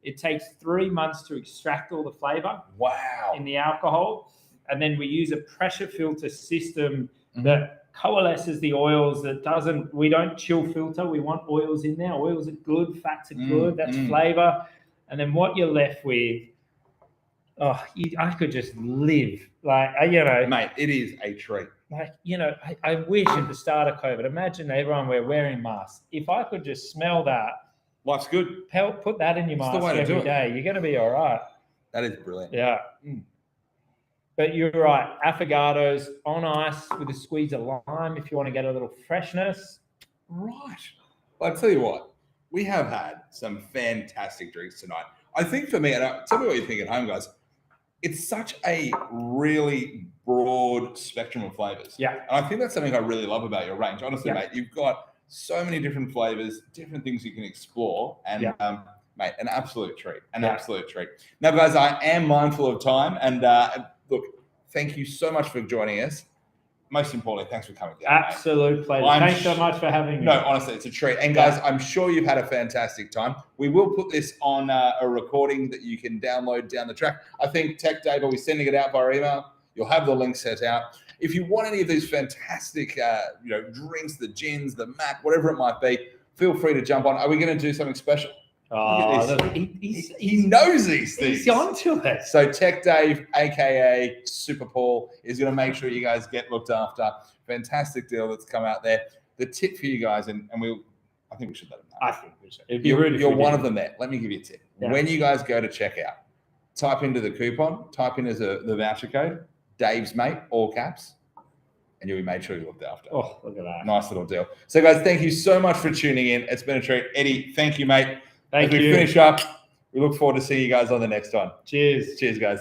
[SPEAKER 2] It takes 3 months to extract all the flavor.
[SPEAKER 1] Wow.
[SPEAKER 2] In the alcohol, and then we use a pressure filter system that coalesces the oils. We don't chill filter. We want oils in there. Oils are good, fats are good. That's flavor. And then what you're left with, I could just live.
[SPEAKER 1] Mate, it is a treat.
[SPEAKER 2] like, I wish at the start of COVID, imagine everyone we're wearing masks. If I could just smell that,
[SPEAKER 1] life's good.
[SPEAKER 2] Put that in your mask every day. You're going to be all right.
[SPEAKER 1] That is brilliant.
[SPEAKER 2] Yeah. But you're right. Affogatos on ice with a squeeze of lime if you want to get a little freshness.
[SPEAKER 1] Right. Well, I'll tell you what. We have had some fantastic drinks tonight. I think for me, and tell me what you think at home, guys. It's such a really broad spectrum of flavors.
[SPEAKER 2] Yeah.
[SPEAKER 1] And I think that's something I really love about your range. Honestly, mate, you've got so many different flavors, different things you can explore. And, mate, an absolute treat. Absolute treat. Now, guys, I am mindful of time. And look, thank you so much for joining us. Most importantly, thanks for coming down.
[SPEAKER 2] Absolute pleasure. Thanks so much for having me.
[SPEAKER 1] No, honestly, it's a treat. And guys, I'm sure you've had a fantastic time. We will put this on a recording that you can download down the track. I think Tech Dave will be sending it out via email. You'll have the link set out. If you want any of these fantastic, drinks, the gins, the Mac, whatever it might be, feel free to jump on. Are we going to do something special? He knows these things.
[SPEAKER 2] He's onto it.
[SPEAKER 1] So Tech Dave, aka Super Paul, is going to make sure you guys get looked after. Fantastic deal that's come out there. The tip for you guys, and I think we should let them know.
[SPEAKER 2] I think we should. It'd be rude if
[SPEAKER 1] you're
[SPEAKER 2] we
[SPEAKER 1] one
[SPEAKER 2] didn't.
[SPEAKER 1] of them there. Let me give you a tip. Yeah. When you guys go to checkout, type into the coupon, type in as the voucher code, Dave's Mate, all caps, and you'll be made sure you're looked after.
[SPEAKER 2] Oh, look at that.
[SPEAKER 1] Nice little deal. So, guys, thank you so much for tuning in. It's been a treat. Eddie, thank you, mate.
[SPEAKER 2] Thank you.
[SPEAKER 1] As we finish up, we look forward to seeing you guys on the next one.
[SPEAKER 2] Cheers.
[SPEAKER 1] Cheers, guys.